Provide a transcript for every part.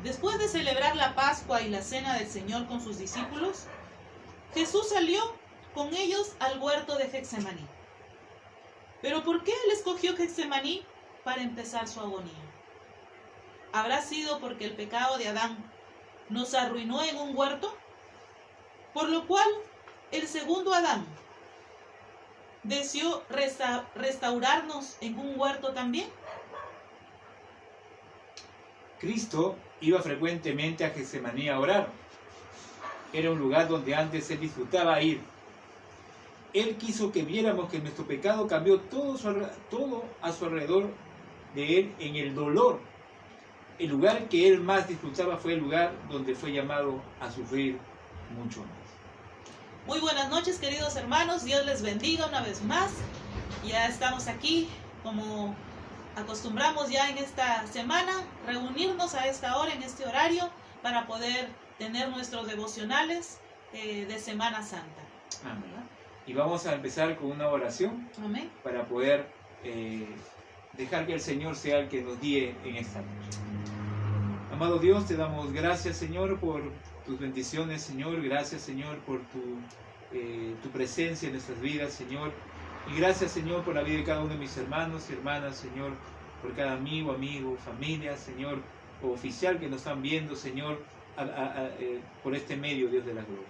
Después de celebrar la Pascua y la Cena del Señor con sus discípulos, Jesús salió con ellos al huerto de Getsemaní. ¿Pero por qué él escogió Getsemaní para empezar su agonía? ¿Habrá sido porque el pecado de Adán nos arruinó en un huerto? Por lo cual, el segundo Adán deseó restaurarnos en un huerto también. Cristo iba frecuentemente a Getsemaní a orar. Era un lugar donde antes él disfrutaba ir. Él quiso que viéramos que nuestro pecado cambió todo a su alrededor de él en el dolor. El lugar que él más disfrutaba fue el lugar donde fue llamado a sufrir mucho más. Muy buenas noches, queridos hermanos. Dios les bendiga una vez más. Ya estamos aquí, como acostumbramos ya en esta semana, reunirnos a esta hora, en este horario, para poder tener nuestros devocionales de Semana Santa. Amén. Y vamos a empezar con una oración. Amén. Para poder dejar que el Señor sea el que nos guíe en esta noche. Amado Dios, te damos gracias, Señor, por tus bendiciones, Señor. Gracias, Señor, por tu presencia en nuestras vidas, Señor. Y gracias, Señor, por la vida de cada uno de mis hermanos y hermanas, Señor, por cada amigo, familia, Señor, o oficial que nos están viendo, Señor, por este medio, Dios de la gloria.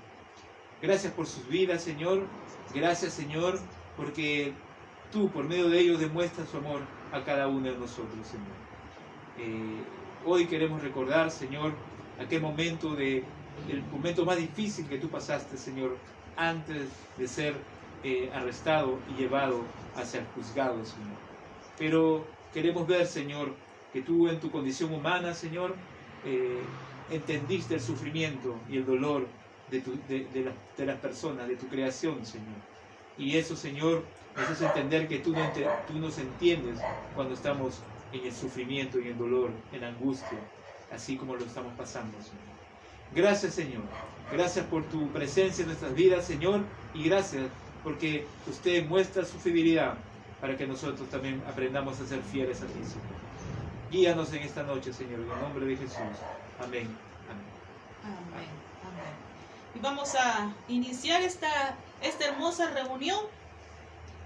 Gracias por sus vidas, Señor. Gracias, Señor, porque tú, por medio de ellos, demuestras tu amor a cada uno de nosotros, Señor. Hoy queremos recordar, Señor, aquel momento el momento más difícil que tú pasaste, Señor, antes de ser arrestado y llevado hacia el juzgado, Señor. Pero queremos ver, Señor, que tú en tu condición humana, Señor, entendiste el sufrimiento y el dolor de las personas, de tu creación, Señor. Y eso, Señor, nos hace entender que tú nos entiendes cuando estamos en el sufrimiento, en el dolor, en la angustia, así como lo estamos pasando, Señor. Gracias, Señor. Gracias por tu presencia en nuestras vidas, Señor, y gracias porque usted muestra su fidelidad para que nosotros también aprendamos a ser fieles a ti, Señor. Guíanos en esta noche, Señor, en el nombre de Jesús. Amén. Amén. Amén. Amén. Y vamos a iniciar esta hermosa reunión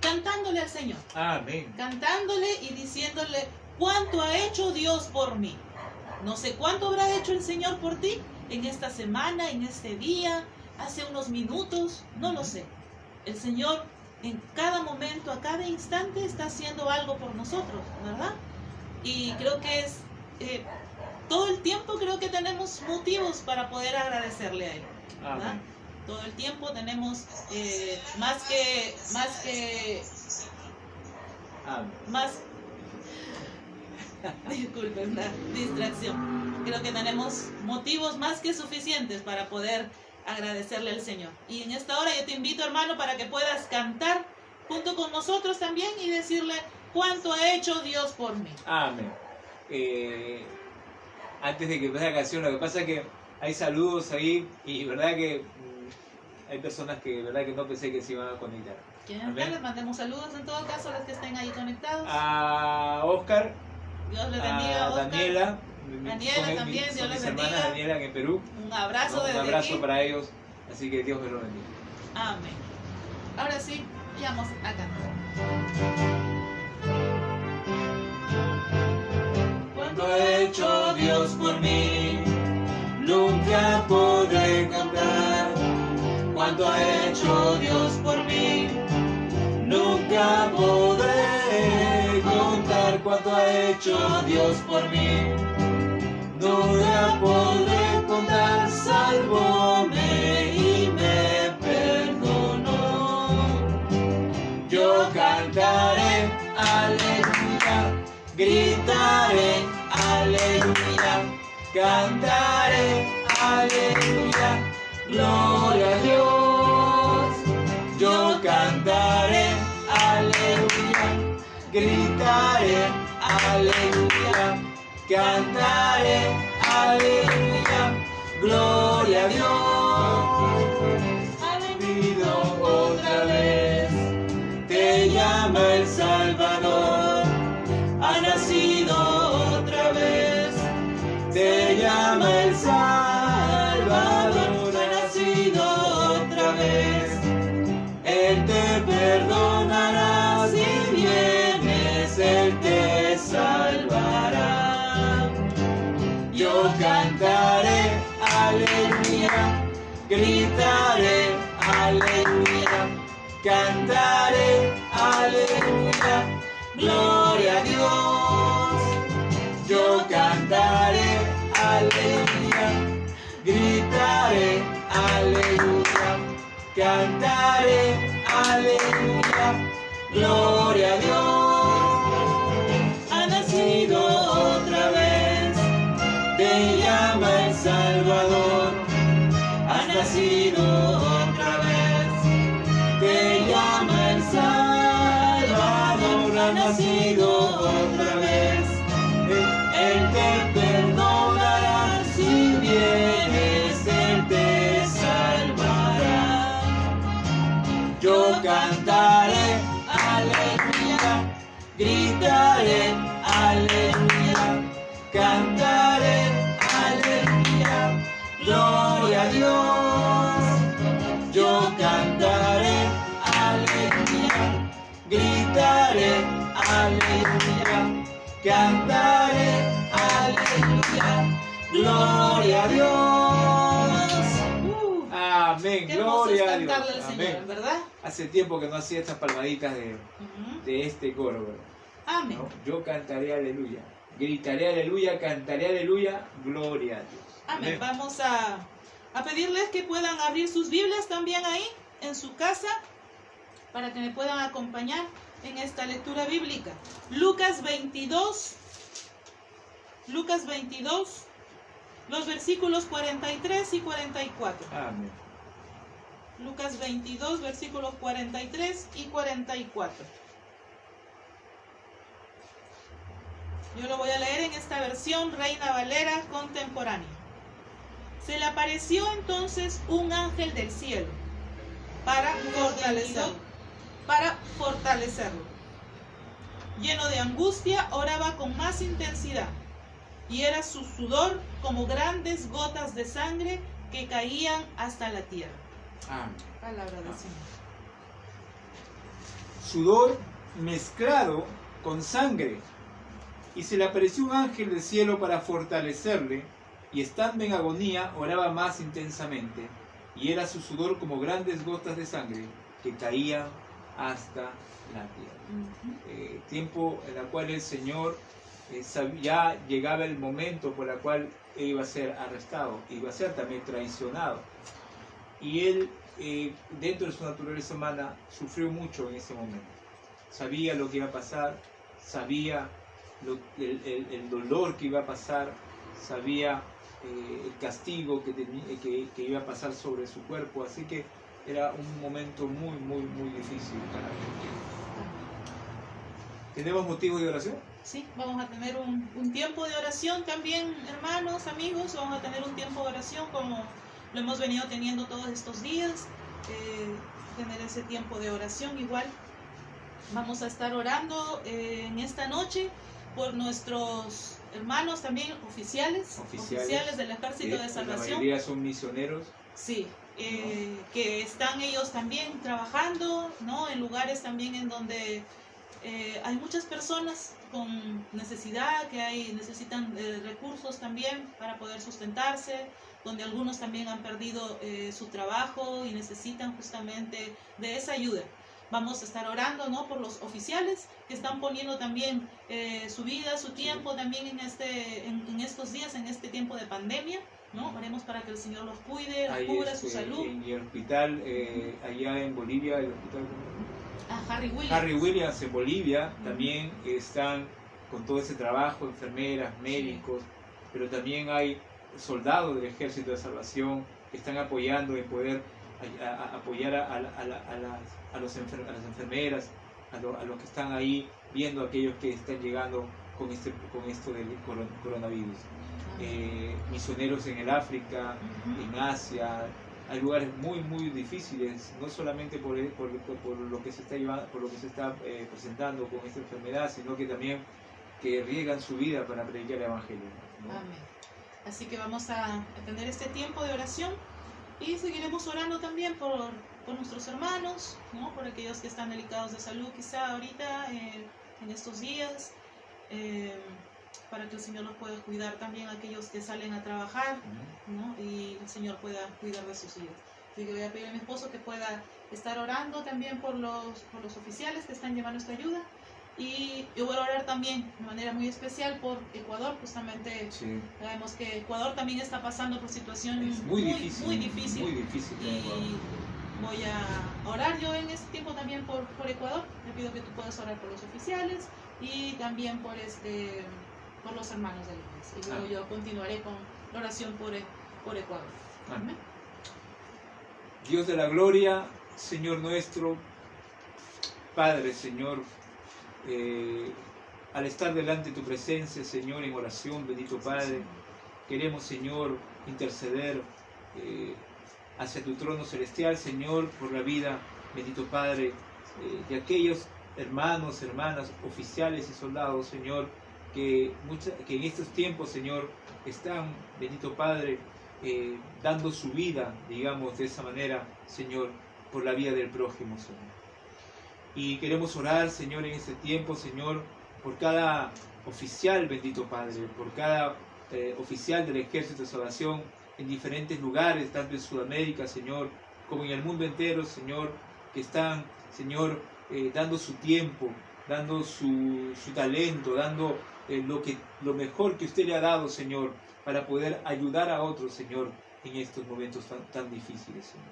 cantándole al Señor. Amén. Cantándole y diciéndole cuánto ha hecho Dios por mí. No sé cuánto habrá hecho el Señor por ti en esta semana, en este día, hace unos minutos, no lo sé. El Señor en cada momento, a cada instante está haciendo algo por nosotros, ¿verdad? Y creo que es todo el tiempo creo que tenemos motivos para poder agradecerle a Él, ¿verdad? Amén. Todo el tiempo tenemos disculpen, una distracción. Creo que tenemos motivos más que suficientes para poder agradecerle al Señor. Y en esta hora yo te invito, hermano, para que puedas cantar junto con nosotros también y decirle cuánto ha hecho Dios por mí. Amén. Antes de que empiece la canción, lo que pasa es que hay saludos ahí y verdad que hay personas que no pensé que se iban a conectar. ¿Quieren que les mandemos saludos en todo caso a los que estén ahí conectados? A Oscar, Dios les bendiga, a Oscar. Daniela También, Dios les bendiga. hermanas Daniela en Perú. Un abrazo desde Un abrazo aquí. para ellos, así que Dios me lo bendiga. Amén. Ahora sí, vamos a cantar. Cuánto ha hecho Dios por mí, nunca podré contar. Cuánto ha hecho Dios por mí, nunca podré contar. Cuánto ha hecho Dios por mí, nunca podré contar. Salvóme y me perdonó. Yo cantaré, aleluya, gritaré, aleluya, cantaré, aleluya, gloria a Dios. Yo cantaré, aleluya, gritaré, aleluya, cantaré, aleluya, gloria a Dios. Ha venido otra vez, te llama el Salvador. Ha nacido otra vez, te llama gritaré, aleluya, cantaré, aleluya, gloria a Dios. Yo cantaré, aleluya, gritaré, aleluya, cantaré, aleluya, gloria a Dios. Ha nacido otra vez, te llama el Salvador. Ha nacido otra vez, te llama el Salvador. Ha nacido otra vez, Él te perdonará, si vienes Él te salvará. Yo cantaré, aleluya, gritaré, aleluya, cantaré, aleluya, gloria a Dios. Yo cantaré, aleluya, gritaré, aleluya, cantaré, aleluya, gloria a Dios. Amén, Qué hermoso es gloria a Dios. cantarle al Señor, Amén. ¿verdad? Hace tiempo que no hacía estas palmaditas de este coro, ¿verdad? Amén. ¿No? Yo cantaré aleluya, gritaré aleluya, cantaré aleluya, gloria a Dios. Amén. Vamos a pedirles que puedan abrir sus Biblias también ahí en su casa para que me puedan acompañar en esta lectura bíblica. Lucas 22, los versículos 43 y 44. Amén. Lucas 22, versículos 43 y 44. Yo lo voy a leer en esta versión Reina Valera contemporánea. Se le apareció entonces un ángel del cielo para fortalecerlo. Lleno de angustia, oraba con más intensidad, y era su sudor como grandes gotas de sangre que caían hasta la tierra. Amén. Palabra del Señor. Sudor mezclado con sangre. Y se le apareció un ángel del cielo para fortalecerle, y estando en agonía oraba más intensamente, y era su sudor como grandes gotas de sangre que caían hasta la tierra. Tiempo en el cual el Señor ya llegaba el momento por el cual iba a ser arrestado, iba a ser también traicionado. Y él, dentro de su naturaleza humana, sufrió mucho en ese momento. Sabía lo que iba a pasar, sabía el dolor que iba a pasar, sabía el castigo que iba a pasar sobre su cuerpo. Así que era un momento muy, muy, muy difícil para él. ¿Tenemos motivos de oración? Sí, vamos a tener un tiempo de oración también, hermanos, amigos. Vamos a tener un tiempo de oración como lo hemos venido teniendo todos estos días. Tener ese tiempo de oración igual. Vamos a estar orando en esta noche por nuestros hermanos también oficiales del Ejército de Salvación. La mayoría son misioneros. Sí, que están ellos también trabajando, ¿no? En lugares también en donde hay muchas personas con necesidad, necesitan recursos también para poder sustentarse, donde algunos también han perdido su trabajo y necesitan justamente de esa ayuda. Vamos a estar orando, ¿no? Por los oficiales que están poniendo también su vida, su tiempo también en estos días, en este tiempo de pandemia, ¿no? Oremos para que el Señor los cuide, los cubra su salud. Y el hospital allá en Bolivia, el hospital Harry Williams en Bolivia, también están con todo ese trabajo, enfermeras, médicos, pero también hay soldados del Ejército de Salvación que están apoyando en poder apoyar a las enfermeras, a los que están ahí viendo a aquellos que están llegando con esto del coronavirus. Misioneros en el África, en Asia. Hay lugares muy, muy difíciles, no solamente por lo que se está llevando, por lo que se está presentando con esta enfermedad, sino que también que riegan su vida para predicar el Evangelio, ¿no? Amén. Así que vamos a tener este tiempo de oración y seguiremos orando también por nuestros hermanos, ¿no? Por aquellos que están delicados de salud quizá ahorita en estos días. para que el Señor los pueda cuidar también a aquellos que salen a trabajar, ¿no? Y el Señor pueda cuidar de sus hijos. Así que voy a pedir a mi esposo que pueda estar orando también por los oficiales que están llevando esta ayuda. Y yo voy a orar también de manera muy especial por Ecuador, justamente sabemos que Ecuador también está pasando por situaciones muy difícil. Y voy a orar yo en este tiempo también por Ecuador. Te pido que tú puedas orar por los oficiales y también por los hermanos de la iglesia. Y luego yo continuaré con la oración por Ecuador. Amén. Dios de la gloria, Señor nuestro, Padre, Señor, al estar delante de tu presencia, Señor, en oración, bendito Padre, queremos, Señor, interceder hacia tu trono celestial, Señor, por la vida, bendito Padre, de aquellos hermanos, hermanas, oficiales y soldados, Señor, que en estos tiempos, Señor, están, bendito Padre, dando su vida, digamos, de esa manera, Señor, por la vida del prójimo, Señor. Y queremos orar, Señor, en este tiempo, Señor, por cada oficial, bendito Padre, por cada oficial del Ejército de Salvación en diferentes lugares, tanto en Sudamérica, Señor, como en el mundo entero, Señor, que están, Señor, dando su tiempo, dando su talento, dando lo mejor que usted le ha dado, Señor, para poder ayudar a otros, Señor, en estos momentos tan difíciles, Señor.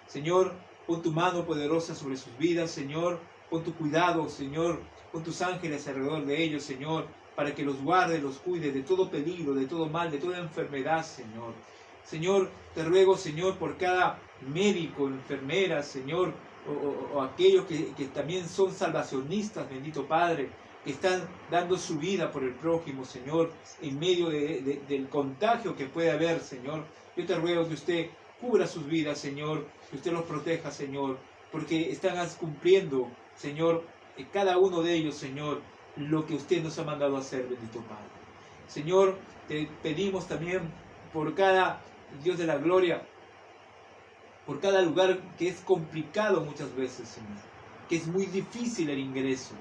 Señor, pon tu mano poderosa sobre sus vidas, Señor, pon tu cuidado, Señor, pon tus ángeles alrededor de ellos, Señor, para que los guarde, los cuide de todo peligro, de todo mal, de toda enfermedad, Señor. Señor, te ruego, Señor, por cada médico, enfermera, Señor, o aquellos que también son salvacionistas, bendito Padre, que están dando su vida por el prójimo, Señor, en medio del contagio que puede haber, Señor. Yo te ruego que usted cubra sus vidas, Señor, que usted los proteja, Señor, porque están cumpliendo, Señor, cada uno de ellos, Señor, lo que usted nos ha mandado a hacer, bendito Padre. Señor, te pedimos también por cada Dios de la gloria, por cada lugar que es complicado muchas veces, Señor, que es muy difícil el ingreso,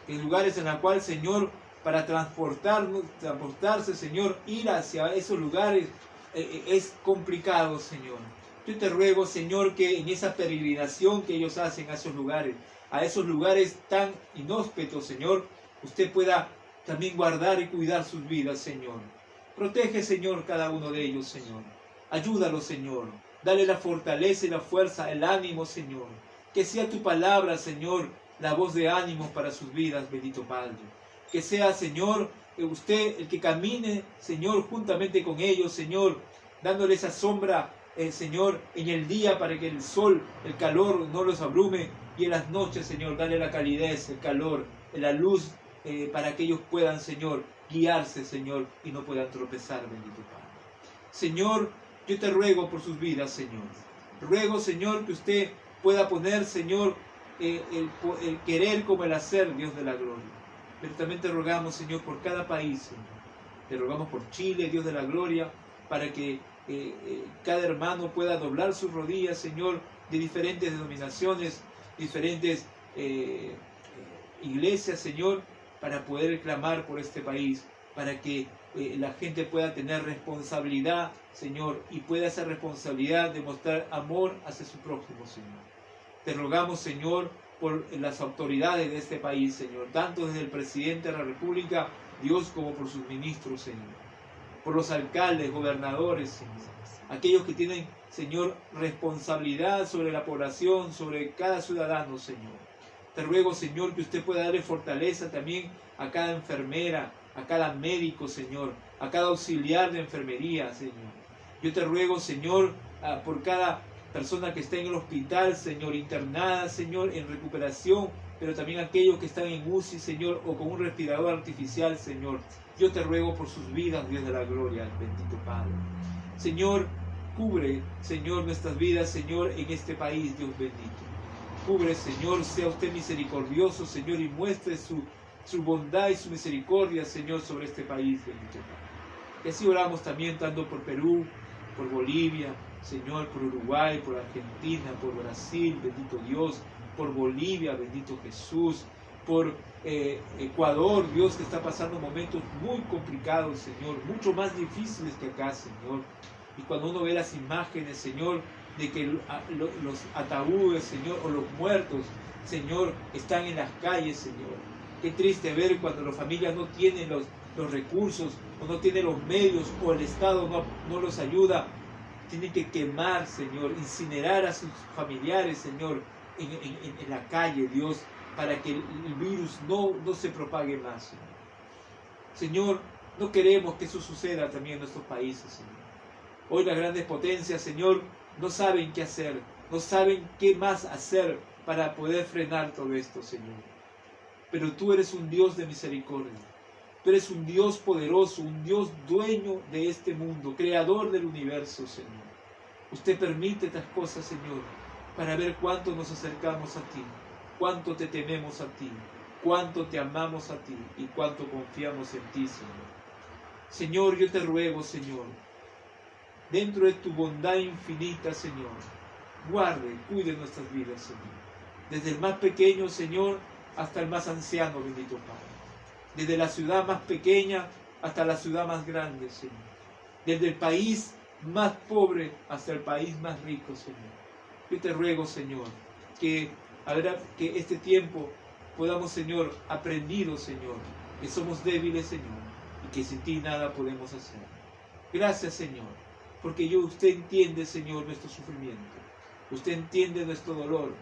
en lugares en los cuales, Señor, para transportarse, Señor, ir hacia esos lugares es complicado, Señor. Yo te ruego, Señor, que en esa peregrinación que ellos hacen a esos lugares tan inhóspitos, Señor, usted pueda también guardar y cuidar sus vidas, Señor. Protege, Señor, cada uno de ellos, Señor. Ayúdalos, Señor. Dale la fortaleza y la fuerza, el ánimo, Señor. Que sea tu palabra, Señor, la voz de ánimo para sus vidas, bendito Padre. Que sea, Señor, usted el que camine, Señor, juntamente con ellos, Señor, dándole esa sombra, Señor, en el día para que el sol, el calor no los abrume, y en las noches, Señor, dale la calidez, el calor, la luz, para que ellos puedan, Señor, guiarse, Señor, y no puedan tropezar, bendito Padre. Señor, yo te ruego por sus vidas, Señor. Ruego, Señor, que usted pueda poner, Señor, el querer como el hacer, Dios de la gloria. Pero también te rogamos, Señor, por cada país, Señor. Te rogamos por Chile, Dios de la gloria, para que cada hermano pueda doblar sus rodillas, Señor, de diferentes denominaciones, diferentes iglesias, Señor, para poder clamar por este país, para que la gente pueda tener responsabilidad, Señor, y pueda esa responsabilidad demostrar amor hacia su prójimo, Señor. Te rogamos, Señor, por las autoridades de este país, Señor, tanto desde el presidente de la República, Dios, como por sus ministros, Señor, por los alcaldes, gobernadores, Señor, aquellos que tienen, Señor, responsabilidad sobre la población, sobre cada ciudadano, Señor. Te ruego, Señor, que usted pueda darle fortaleza también a cada enfermera, a cada médico, Señor, a cada auxiliar de enfermería, Señor. Yo te ruego, Señor, por cada persona que está en el hospital, Señor, internada, Señor, en recuperación, pero también aquellos que están en UCI, Señor, o con un respirador artificial, Señor. Yo te ruego por sus vidas, Dios de la gloria, bendito Padre. Señor, cubre, Señor, nuestras vidas, Señor, en este país, Dios bendito. Cubre, Señor, sea usted misericordioso, Señor, y muestre su bondad y su misericordia, Señor, sobre este país, bendito Padre. Y así oramos también tanto por Perú, por Bolivia, Señor, por Uruguay, por Argentina, por Brasil, bendito Dios, por Bolivia, bendito Jesús, por Ecuador, Dios, que está pasando momentos muy complicados, Señor, mucho más difíciles que acá, Señor. Y cuando uno ve las imágenes, Señor, de que los ataúdes, Señor, o los muertos, Señor, están en las calles, Señor. Qué triste ver cuando las familias no tienen los recursos, o no tienen los medios, o el Estado no los ayuda. Tienen que quemar, Señor, incinerar a sus familiares, Señor, en la calle, Dios, para que el virus no se propague más, Señor. Señor, no queremos que eso suceda también en nuestros países, Señor. Hoy las grandes potencias, Señor, no saben qué hacer, no saben qué más hacer para poder frenar todo esto, Señor. Pero tú eres un Dios de misericordia. Tú eres un Dios poderoso, un Dios dueño de este mundo, creador del universo, Señor. Usted permite estas cosas, Señor, para ver cuánto nos acercamos a ti, cuánto te tememos a ti, cuánto te amamos a ti y cuánto confiamos en ti, Señor. Señor, yo te ruego, Señor, dentro de tu bondad infinita, Señor, guarde, cuide nuestras vidas, Señor. Desde el más pequeño, Señor, hasta el más anciano, bendito Padre. Desde la ciudad más pequeña hasta la ciudad más grande, Señor. Desde el país más pobre hasta el país más rico, Señor. Yo te ruego, Señor, que este tiempo podamos, Señor, aprendido, Señor, que somos débiles, Señor, y que sin ti nada podemos hacer. Gracias, Señor, porque usted entiende, Señor, nuestro sufrimiento. Usted entiende nuestro dolor.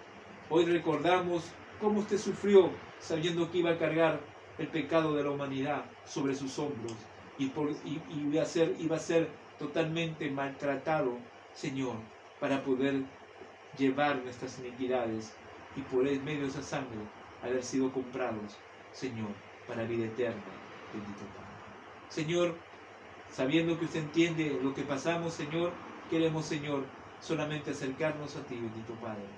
Hoy recordamos cómo usted sufrió sabiendo que iba a cargar el pecado de la humanidad sobre sus hombros y iba a ser totalmente maltratado, Señor, para poder llevar nuestras iniquidades y por medio de esa sangre haber sido comprados, Señor, para vida eterna, bendito Padre. Señor, sabiendo que usted entiende lo que pasamos, Señor, queremos, Señor, solamente acercarnos a ti, bendito Padre,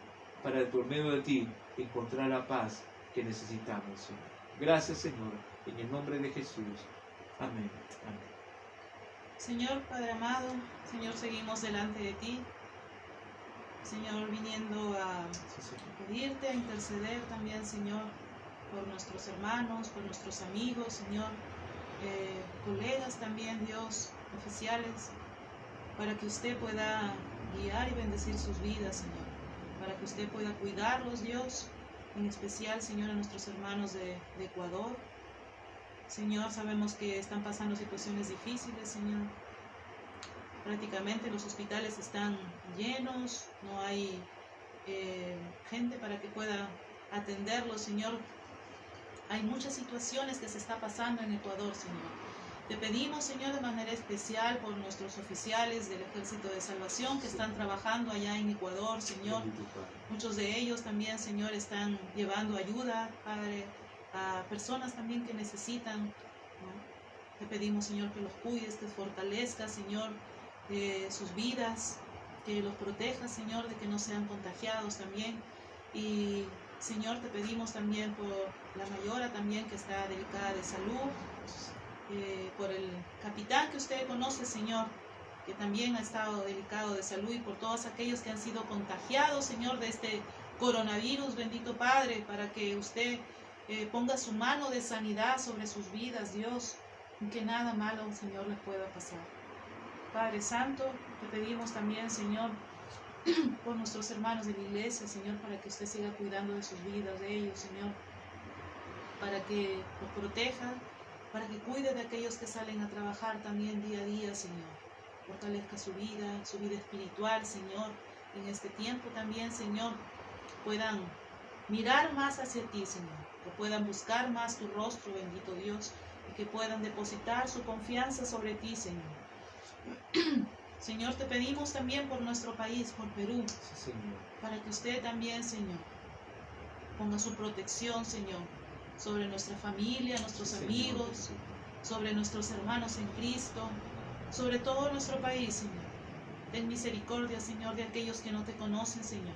para por medio de ti encontrar la paz que necesitamos, Señor. Gracias, Señor, en el nombre de Jesús. Amén. Amén. Señor Padre amado, Señor, seguimos delante de ti. Señor, viniendo a pedirte, a interceder también, Señor, por nuestros hermanos, por nuestros amigos, Señor, colegas también, Dios, oficiales, para que usted pueda guiar y bendecir sus vidas, Señor, para que usted pueda cuidarlos, Dios, en especial, Señor, a nuestros hermanos de Ecuador. Señor, sabemos que están pasando situaciones difíciles, Señor. Prácticamente los hospitales están llenos, no hay gente para que pueda atenderlos, Señor. Hay muchas situaciones que se está pasando en Ecuador, Señor. Te pedimos, Señor, de manera especial por nuestros oficiales del Ejército de Salvación que están trabajando allá en Ecuador, Señor. Muchos de ellos también, Señor, están llevando ayuda, Padre, a personas también que necesitan, ¿no? Te pedimos, Señor, que los cuides, que fortalezcas, Señor, sus vidas, que los protejas, Señor, de que no sean contagiados también. Y, Señor, te pedimos también por la mayora también que está delicada de salud, por el capitán que usted conoce, Señor, que también ha estado delicado de salud, y por todos aquellos que han sido contagiados, Señor, de este coronavirus, bendito Padre, para que usted ponga su mano de sanidad sobre sus vidas, Dios, y que nada malo, Señor, les pueda pasar. Padre Santo, te pedimos también, Señor, por nuestros hermanos de la iglesia, Señor, para que usted siga cuidando de sus vidas, de ellos, Señor, para que los proteja, para que cuide de aquellos que salen a trabajar también día a día, Señor. Fortalezca su vida espiritual, Señor, en este tiempo también, Señor, puedan mirar más hacia ti, Señor, que puedan buscar más tu rostro, bendito Dios, y que puedan depositar su confianza sobre ti, Señor. Señor, te pedimos también por nuestro país, por Perú, Sí, Señor. para que usted también, Señor, ponga su protección, Señor, sobre nuestra familia, nuestros amigos, sobre nuestros hermanos en Cristo, sobre todo nuestro país, Señor. Ten misericordia, Señor, de aquellos que no te conocen, Señor.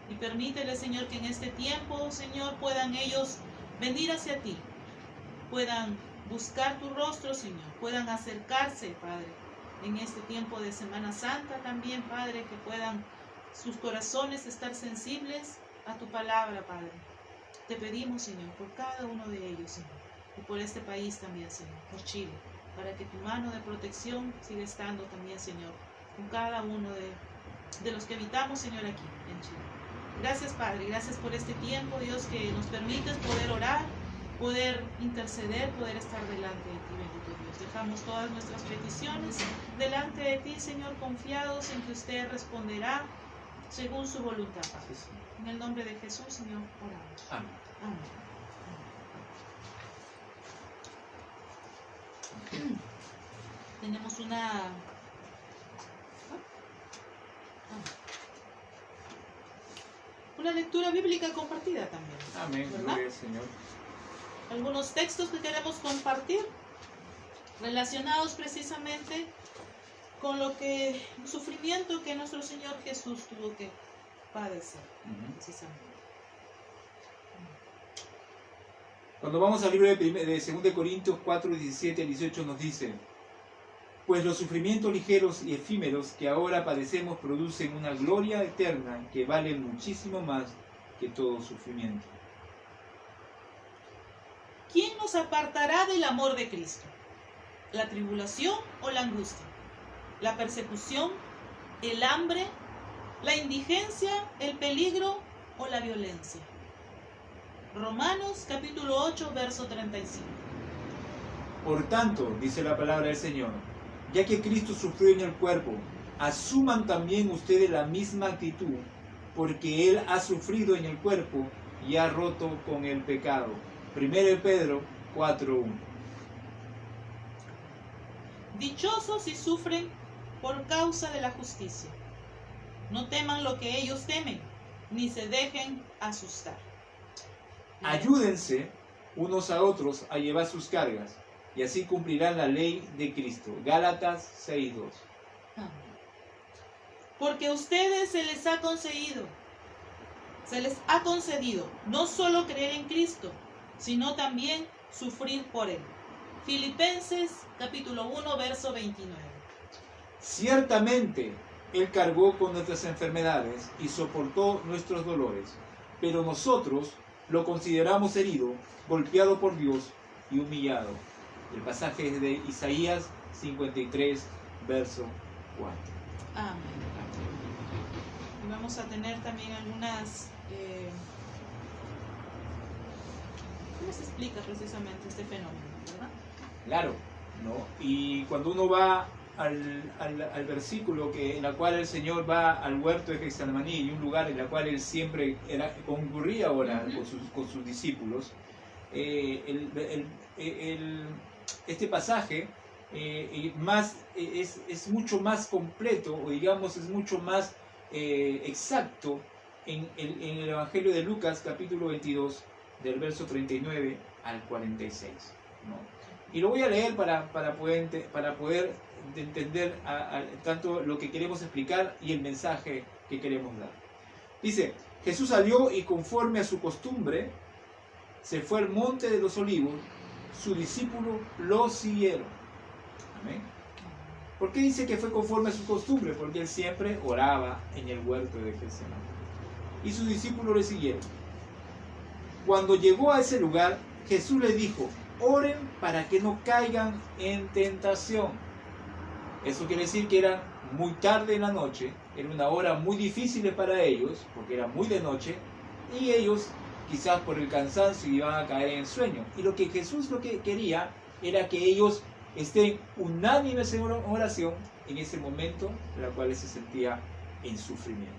Y permítele, Señor, que en este tiempo, Señor, puedan ellos venir hacia ti, puedan buscar tu rostro, Señor, puedan acercarse, Padre, en este tiempo de Semana Santa también, Padre, que puedan sus corazones estar sensibles a tu palabra, Padre. Te pedimos, Señor, por cada uno de ellos, Señor, y por este país también, Señor, por Chile, para que tu mano de protección siga estando también, Señor, con cada uno de los que habitamos, Señor, aquí en Chile. Gracias, Padre, gracias por este tiempo, Dios, que nos permites poder orar, poder interceder, poder estar delante de ti, bendito Dios. Dejamos todas nuestras peticiones delante de ti, Señor, confiados en que usted responderá según su voluntad. Sí, sí. En el nombre de Jesús, Señor, oramos. Amén. Amén. Tenemos una lectura bíblica compartida también. Amén. ¿Verdad? Gloria al Señor. Algunos textos que queremos compartir relacionados precisamente con el sufrimiento que nuestro Señor Jesús tuvo que padecer, precisamente. Cuando vamos al libro de 2 Corintios 4, 17 al 18 nos dice: pues los sufrimientos ligeros y efímeros que ahora padecemos producen una gloria eterna que vale muchísimo más que todo sufrimiento. ¿Quién nos apartará del amor de Cristo? ¿La tribulación o la angustia? ¿La persecución? ¿El hambre? ¿La indigencia? ¿El peligro o la violencia? Romanos capítulo 8, verso 35. Por tanto, dice la palabra del Señor, ya que Cristo sufrió en el cuerpo, asuman también ustedes la misma actitud, porque Él ha sufrido en el cuerpo y ha roto con el pecado. 1 Pedro 4:1. Dichosos si sufren por causa de la justicia. No teman lo que ellos temen, ni se dejen asustar. Ayúdense unos a otros a llevar sus cargas, y así cumplirán la ley de Cristo. Gálatas 6:2. Amén. Porque a ustedes se les ha concedido no solo creer en Cristo, sino también sufrir por Él. Filipenses capítulo 1, verso 29. Ciertamente, Él cargó con nuestras enfermedades y soportó nuestros dolores, pero nosotros lo consideramos herido, golpeado por Dios y humillado. El pasaje es de Isaías 53, verso 4. Amén. Y vamos a tener también algunas... ¿Cómo se explica precisamente este fenómeno, verdad? Claro, ¿no? Y cuando uno va al versículo en la cual el Señor va al huerto de Getsemaní, y un lugar en el cual Él siempre concurría a orar con sus discípulos, este pasaje es mucho más completo, o digamos es mucho más exacto en el Evangelio de Lucas capítulo 22 del verso 39 al 46, ¿no? Y lo voy a leer para poder entender tanto lo que queremos explicar y el mensaje que queremos dar. Dice: Jesús salió y conforme a su costumbre se fue al monte de los olivos. Sus discípulos lo siguieron. Amén. ¿Por qué dice que fue conforme a su costumbre? Porque Él siempre oraba en el huerto de Getsemaní. Y sus discípulos le siguieron. Cuando llegó a ese lugar, Jesús les dijo: oren para que no caigan en tentación. Eso quiere decir que era muy tarde en la noche, era una hora muy difícil para ellos, porque era muy de noche, y ellos quizás por el cansancio iban a caer en sueño. Y lo que Jesús quería era que ellos estén unánimes en oración en ese momento en el cual se sentía en sufrimiento.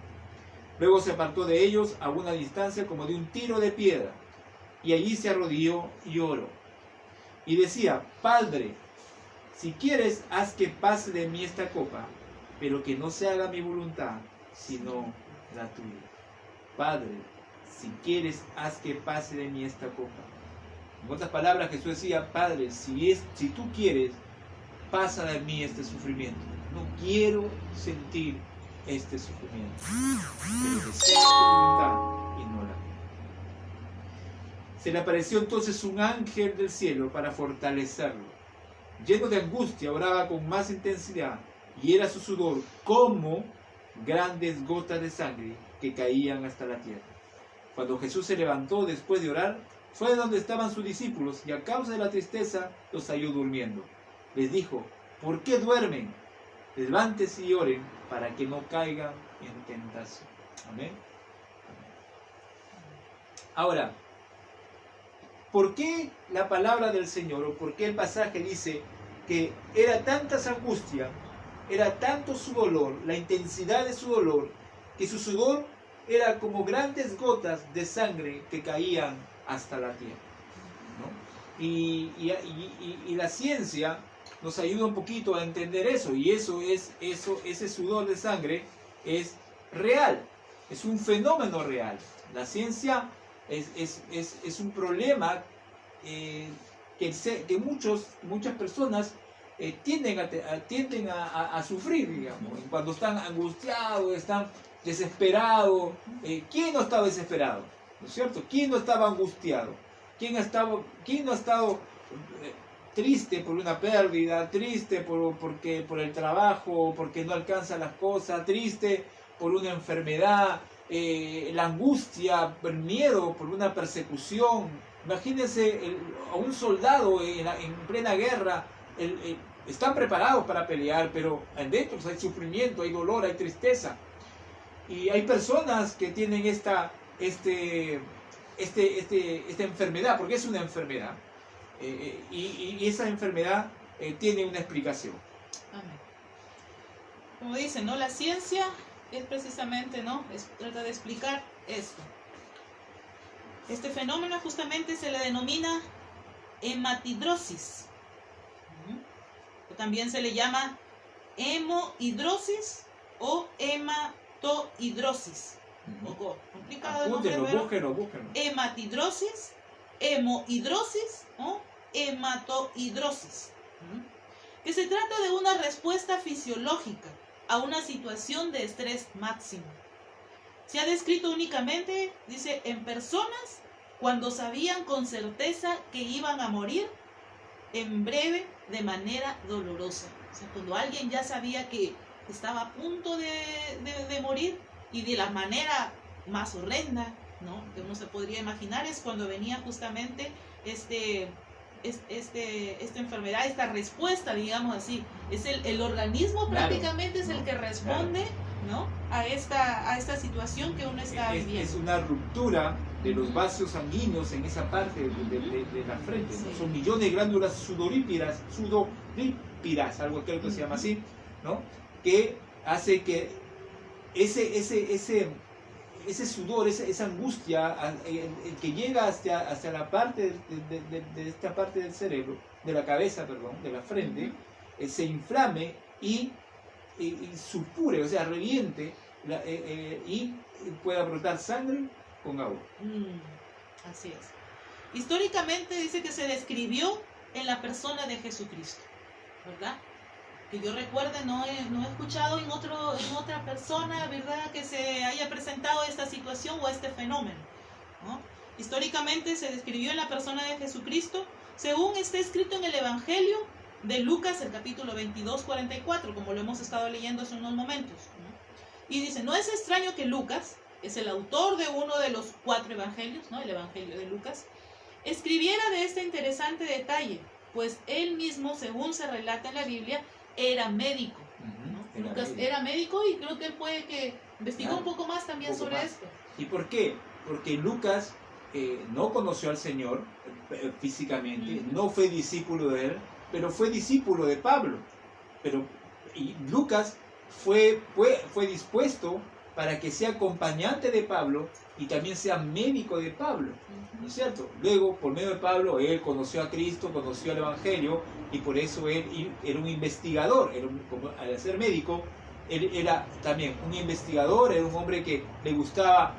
Luego se apartó de ellos a una distancia como de un tiro de piedra, y allí se arrodilló y oró. Y decía: Padre, si quieres, haz que pase de mí esta copa, pero que no se haga mi voluntad, sino la tuya. Padre, si quieres, haz que pase de mí esta copa. En otras palabras, Jesús decía: Padre, si tú quieres, pasa de mí este sufrimiento. No quiero sentir este sufrimiento, pero que sea tu voluntad y no la mía. Se le apareció entonces un ángel del cielo para fortalecerlo. Lleno de angustia, oraba con más intensidad, y era su sudor como grandes gotas de sangre que caían hasta la tierra. Cuando Jesús se levantó después de orar, fue donde estaban sus discípulos y a causa de la tristeza los halló durmiendo. Les dijo: ¿por qué duermen? Levántense y oren para que no caigan en tentación. Amén. Ahora, ¿por qué la palabra del Señor o por qué el pasaje dice que era tanta esa angustia, era tanto su dolor, la intensidad de su dolor, que su sudor era como grandes gotas de sangre que caían hasta la tierra, ¿no? Y la ciencia nos ayuda un poquito a entender eso, y ese sudor de sangre es real, es un fenómeno real. La ciencia es un problema que muchas personas tienden a sufrir, digamos, cuando están angustiados, están desesperados. ¿Quién no estaba desesperado? ¿No es cierto? ¿Quién no estaba angustiado? ¿Quién no ha estado triste por una pérdida, triste por el trabajo, porque no alcanza las cosas, triste por una enfermedad, la angustia, el miedo por una persecución? Imagínense a un soldado en plena guerra. Están preparados para pelear, pero adentro hay sufrimiento, hay dolor, hay tristeza. Y hay personas que tienen esta enfermedad, porque es una enfermedad, y esa enfermedad tiene una explicación. Amén. Como dicen, ¿no? La ciencia es precisamente, ¿no? Trata de explicar esto. Este fenómeno justamente se le denomina hematidrosis. O también se le llama hemohidrosis o hematohidrosis. Un poco complicado el nombre, pero Búsquenlo. Hematidrosis, hemohidrosis o hematohidrosis. Que se trata de una respuesta fisiológica a una situación de estrés máximo. Se ha descrito únicamente, dice, en personas cuando sabían con certeza que iban a morir en breve de manera dolorosa. O sea, cuando alguien ya sabía que estaba a punto de morir, y de la manera más horrenda, ¿no?, que uno se podría imaginar, es cuando venía justamente esta enfermedad, esta respuesta, digamos así. Es el organismo, claro, prácticamente es el que responde, claro, ¿no?, a esta situación que uno está viviendo. Es una ruptura de los vasos sanguíneos en esa parte de la frente, ¿no? Sí. Son millones de glándulas sudorípidas, algo creo que se llama así, ¿no?, que hace que ese sudor, esa angustia que llega hacia la parte de esta parte del cerebro, de la cabeza, perdón, de la frente, se inflame y supure, o sea, reviente y pueda brotar sangre con agua. Así es. Históricamente dice que se describió en la persona de Jesucristo, ¿verdad? Que yo recuerde, no he escuchado en otra persona, ¿verdad?, que se haya presentado esta situación o este fenómeno, ¿no? Históricamente se describió en la persona de Jesucristo, según está escrito en el Evangelio de Lucas, el capítulo 22, 44, como lo hemos estado leyendo hace unos momentos, ¿no? Y dice: no es extraño que Lucas, es el autor de uno de los 4 evangelios, ¿no?, el Evangelio de Lucas, escribiera de este interesante detalle, pues él mismo, según se relata en la Biblia, era médico, ¿no? Lucas era médico, y creo que él puede que investigó un poco más también sobre esto. ¿Y por qué? Porque Lucas no conoció al Señor físicamente, no fue discípulo de él, pero fue discípulo de Pablo. Y Lucas fue dispuesto para que sea acompañante de Pablo y también sea médico de Pablo, ¿no es cierto? Luego, por medio de Pablo, él conoció a Cristo, conoció el Evangelio, y por eso él era un investigador. Al ser médico, él era también un investigador, era un hombre que le gustaba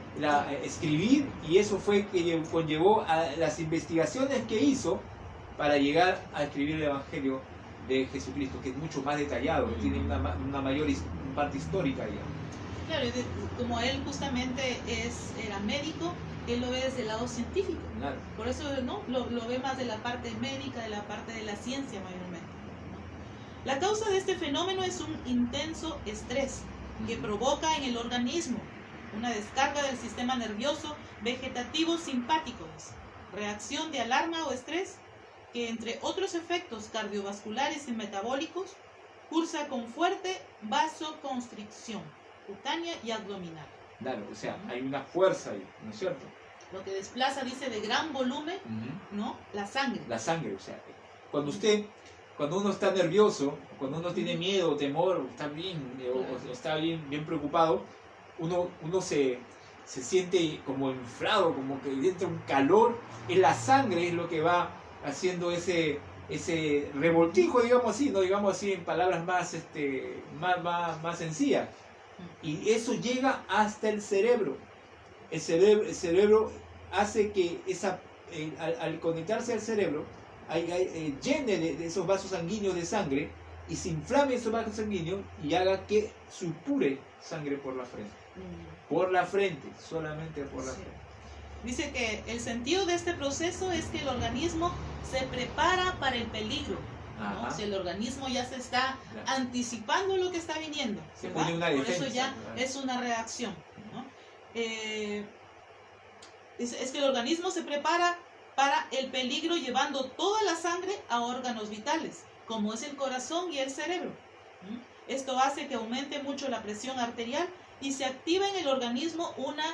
escribir, y eso fue que conllevó a las investigaciones que hizo para llegar a escribir el Evangelio de Jesucristo, que es mucho más detallado, que tiene una mayor parte histórica ya. Claro, como él justamente era médico, él lo ve desde el lado científico. Claro. Por eso, ¿no?, lo ve más de la parte médica, de la parte de la ciencia mayormente, ¿no? La causa de este fenómeno es un intenso estrés que provoca en el organismo una descarga del sistema nervioso vegetativo simpático, reacción de alarma o estrés, que entre otros efectos cardiovasculares y metabólicos, cursa con fuerte vasoconstricción cutánea y abdominal. Claro, o sea, hay una fuerza ahí, ¿no es cierto? Lo que desplaza, dice, de gran volumen, ¿no? La sangre. La sangre, o sea, cuando uno está nervioso, cuando uno tiene miedo, temor, o está bien, o está bien preocupado, uno se siente como inflado, como que dentro un calor, en la sangre es lo que va haciendo ese revoltijo, digamos así, no digamos así en palabras más sencillas. Y eso llega hasta el cerebro. El cerebro hace que al conectarse al cerebro, llene de esos vasos sanguíneos de sangre y se inflame esos vasos sanguíneos y haga que supure sangre por la frente. Por la frente, solamente por la frente. Dice que el sentido de este proceso es que el organismo se prepara para el peligro, ¿no? O sea, el organismo ya se está anticipando lo que está viniendo, se pone una defensa, por eso ya es una reacción, ¿no? Es que el organismo se prepara para el peligro llevando toda la sangre a órganos vitales, como es el corazón y el cerebro. Esto hace que aumente mucho la presión arterial y se activa en el organismo una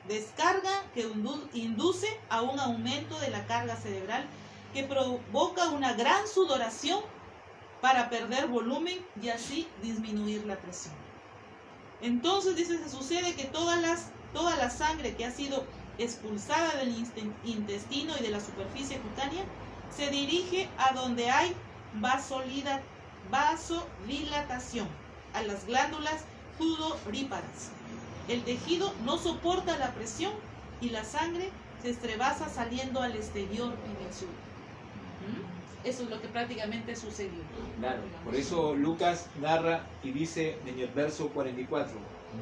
descarga que induce a un aumento de la carga cerebral que provoca una gran sudoración para perder volumen y así disminuir la presión. Entonces, dice, se sucede que toda la sangre que ha sido expulsada del intestino y de la superficie cutánea se dirige a donde hay vasodilatación, a las glándulas sudoríparas. El tejido no soporta la presión y la sangre se estrebasa saliendo al exterior en el sur. Eso es lo que prácticamente sucedió. Claro, por eso Lucas narra y dice en el verso 44,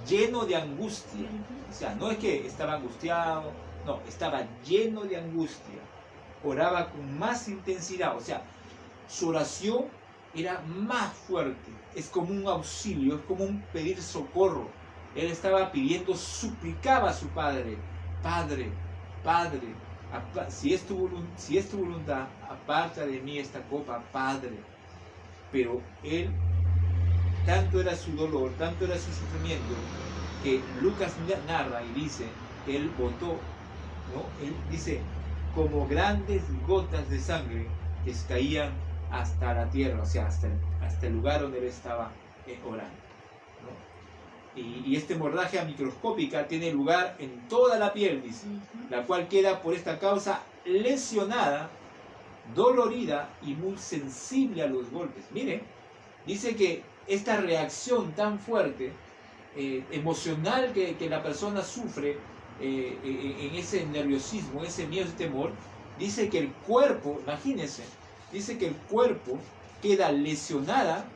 lleno de angustia. O sea, no es que estaba angustiado, no, estaba lleno de angustia. Oraba con más intensidad, o sea, su oración era más fuerte. Es como un auxilio, es como un pedir socorro. Él estaba pidiendo, suplicaba a su Padre, Padre, si es tu voluntad, aparta de mí esta copa, Padre. Pero él, tanto era su dolor, tanto era su sufrimiento, que Lucas narra y dice que él botó, ¿no? Él dice, como grandes gotas de sangre que caían hasta la tierra, o sea, hasta el lugar donde él estaba orando. Y esta hemorragia microscópica tiene lugar en toda la piel, dice, la cual queda por esta causa lesionada, dolorida y muy sensible a los golpes. Miren, dice que esta reacción tan fuerte, emocional que la persona sufre en ese nerviosismo, ese miedo, ese temor, dice que el cuerpo, imagínense, dice que el cuerpo queda lesionada,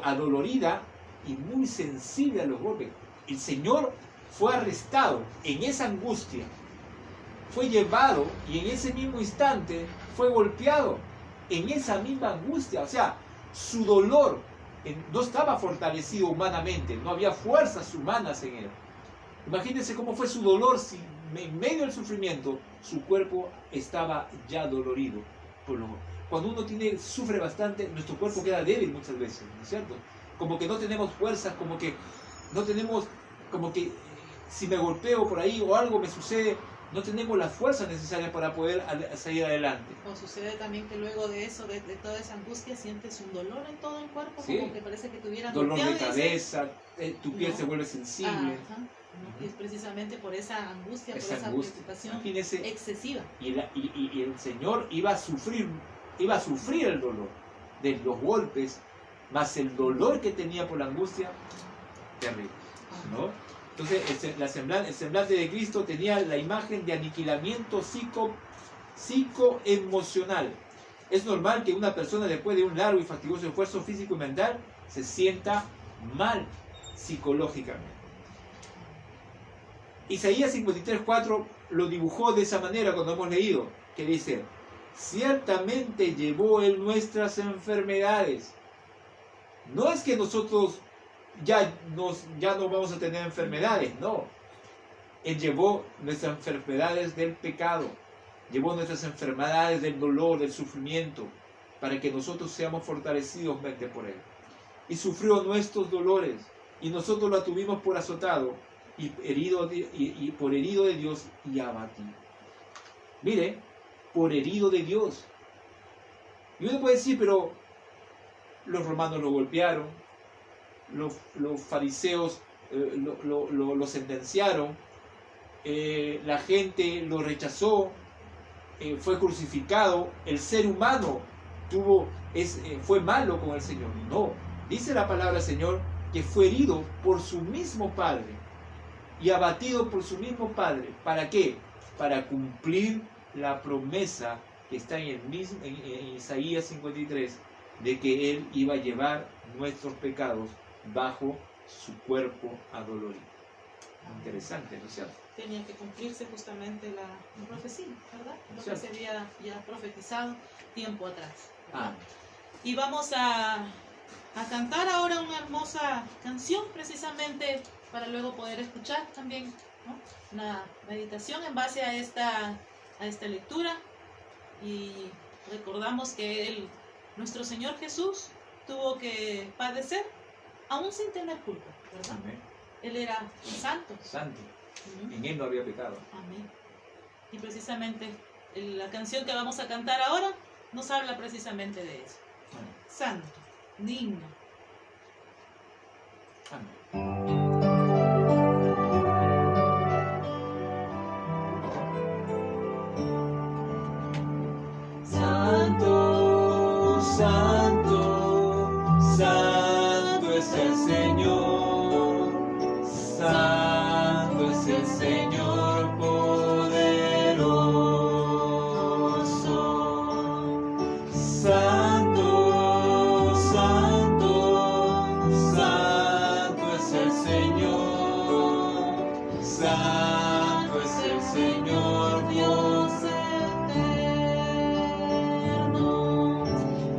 adolorida, y muy sensible a los golpes. El Señor fue arrestado en esa angustia, fue llevado y en ese mismo instante fue golpeado en esa misma angustia. O sea, su dolor no estaba fortalecido humanamente, no había fuerzas humanas en él. Imagínense cómo fue su dolor si en medio del sufrimiento su cuerpo estaba ya dolorido. Cuando uno sufre bastante, nuestro cuerpo queda débil muchas veces, ¿no es cierto? Como que no tenemos fuerzas, como que si me golpeo por ahí o algo me sucede, no tenemos las fuerzas necesarias para poder salir adelante. O sucede también que luego de eso, de toda esa angustia, sientes un dolor en todo el cuerpo, ¿sí? Como que parece que tuvieran dolor de cabeza, tu piel se vuelve sensible. Y es precisamente por esa angustia, por esa preocupación excesiva. Y el Señor iba a sufrir el dolor de los golpes, más el dolor que tenía por la angustia, terrible, ¿no? Entonces el semblante de Cristo tenía la imagen de aniquilamiento psicoemocional. Es normal que una persona después de un largo y fatigoso esfuerzo físico y mental se sienta mal psicológicamente. Isaías 53:4 lo dibujó de esa manera cuando hemos leído, que dice, ciertamente llevó él nuestras enfermedades. No es que nosotros ya no vamos a tener enfermedades, no. Él llevó nuestras enfermedades del pecado, llevó nuestras enfermedades del dolor, del sufrimiento, para que nosotros seamos fortalecidos por Él. Y sufrió nuestros dolores, y nosotros la tuvimos por azotado, y por herido de Dios y abatido. Mire, por herido de Dios. Y uno puede decir, pero los romanos lo golpearon, los fariseos lo sentenciaron, la gente lo rechazó, fue crucificado, el ser humano fue malo con el Señor. No, dice la palabra del Señor que fue herido por su mismo Padre y abatido por su mismo Padre. ¿Para qué? Para cumplir la promesa que está en Isaías 53, de que Él iba a llevar nuestros pecados bajo su cuerpo adolorido. Interesante, ¿no es cierto? Tenía que cumplirse justamente la profecía, ¿verdad? Lo que Cierto. se había ya profetizado tiempo atrás. Ah, Y vamos a cantar ahora una hermosa canción, precisamente para luego poder escuchar también, ¿no? Una meditación en base a esta lectura. Y recordamos que nuestro Señor Jesús tuvo que padecer aún sin tener culpa, ¿verdad? amén. Él era santo. Santo. Ujú. En Él no había pecado. Amén. Y precisamente la canción que vamos a cantar ahora nos habla precisamente de eso. Amén. Santo, digno. Amén. Santo, santo, santo es el Señor, santo es el Señor poderoso. Santo, santo, santo es el Señor, santo es el Señor Dios eterno.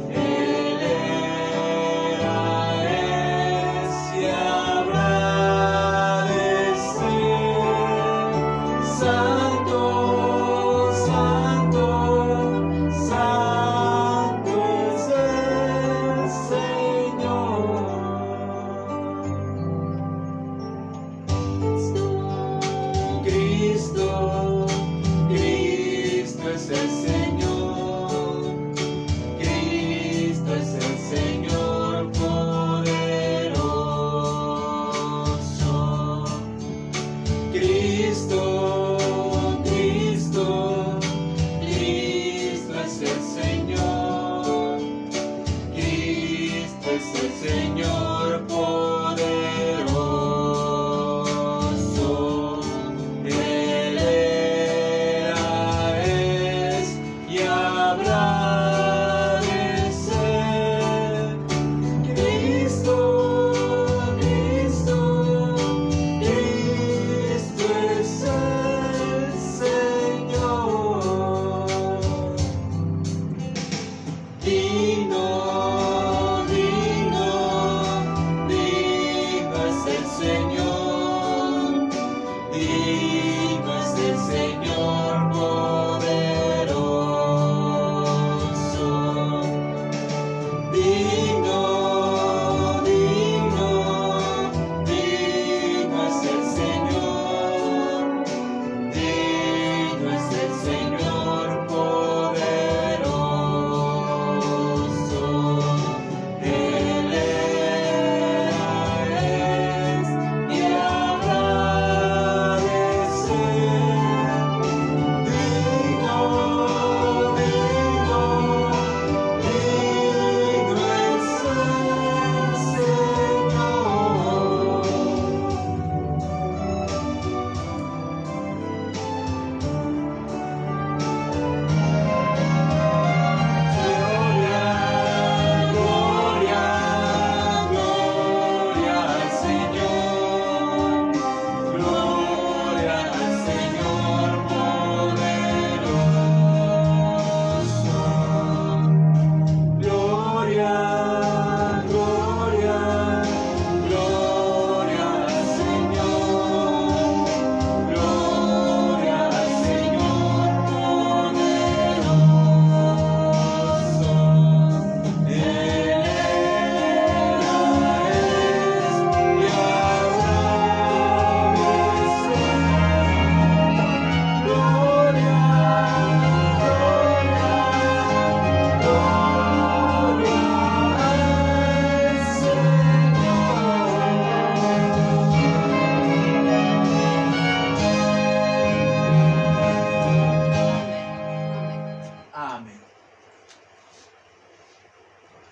Él era, es y habrá de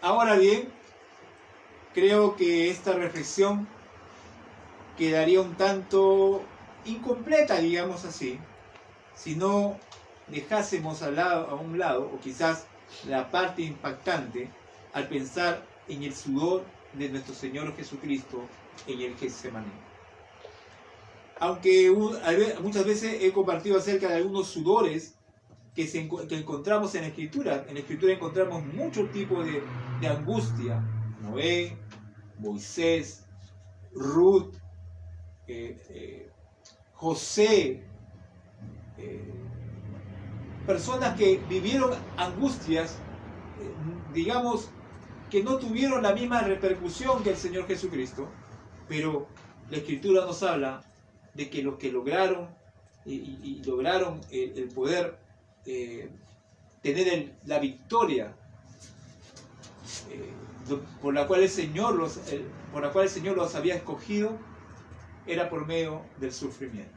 Ahora bien, creo que esta reflexión quedaría un tanto incompleta, digamos así, si no dejásemos a un lado, o quizás la parte impactante, al pensar en el sudor de nuestro Señor Jesucristo en el Getsemaní. Aunque muchas veces he compartido acerca de algunos sudores que encontramos en la Escritura. En la Escritura encontramos muchos tipos de angustia. Noé, Moisés, Ruth, José, personas que vivieron angustias, digamos, que no tuvieron la misma repercusión que el Señor Jesucristo, pero la Escritura nos habla de que los que lograron y lograron el poder tener la victoria por la cual el Señor los había escogido, era por medio del sufrimiento.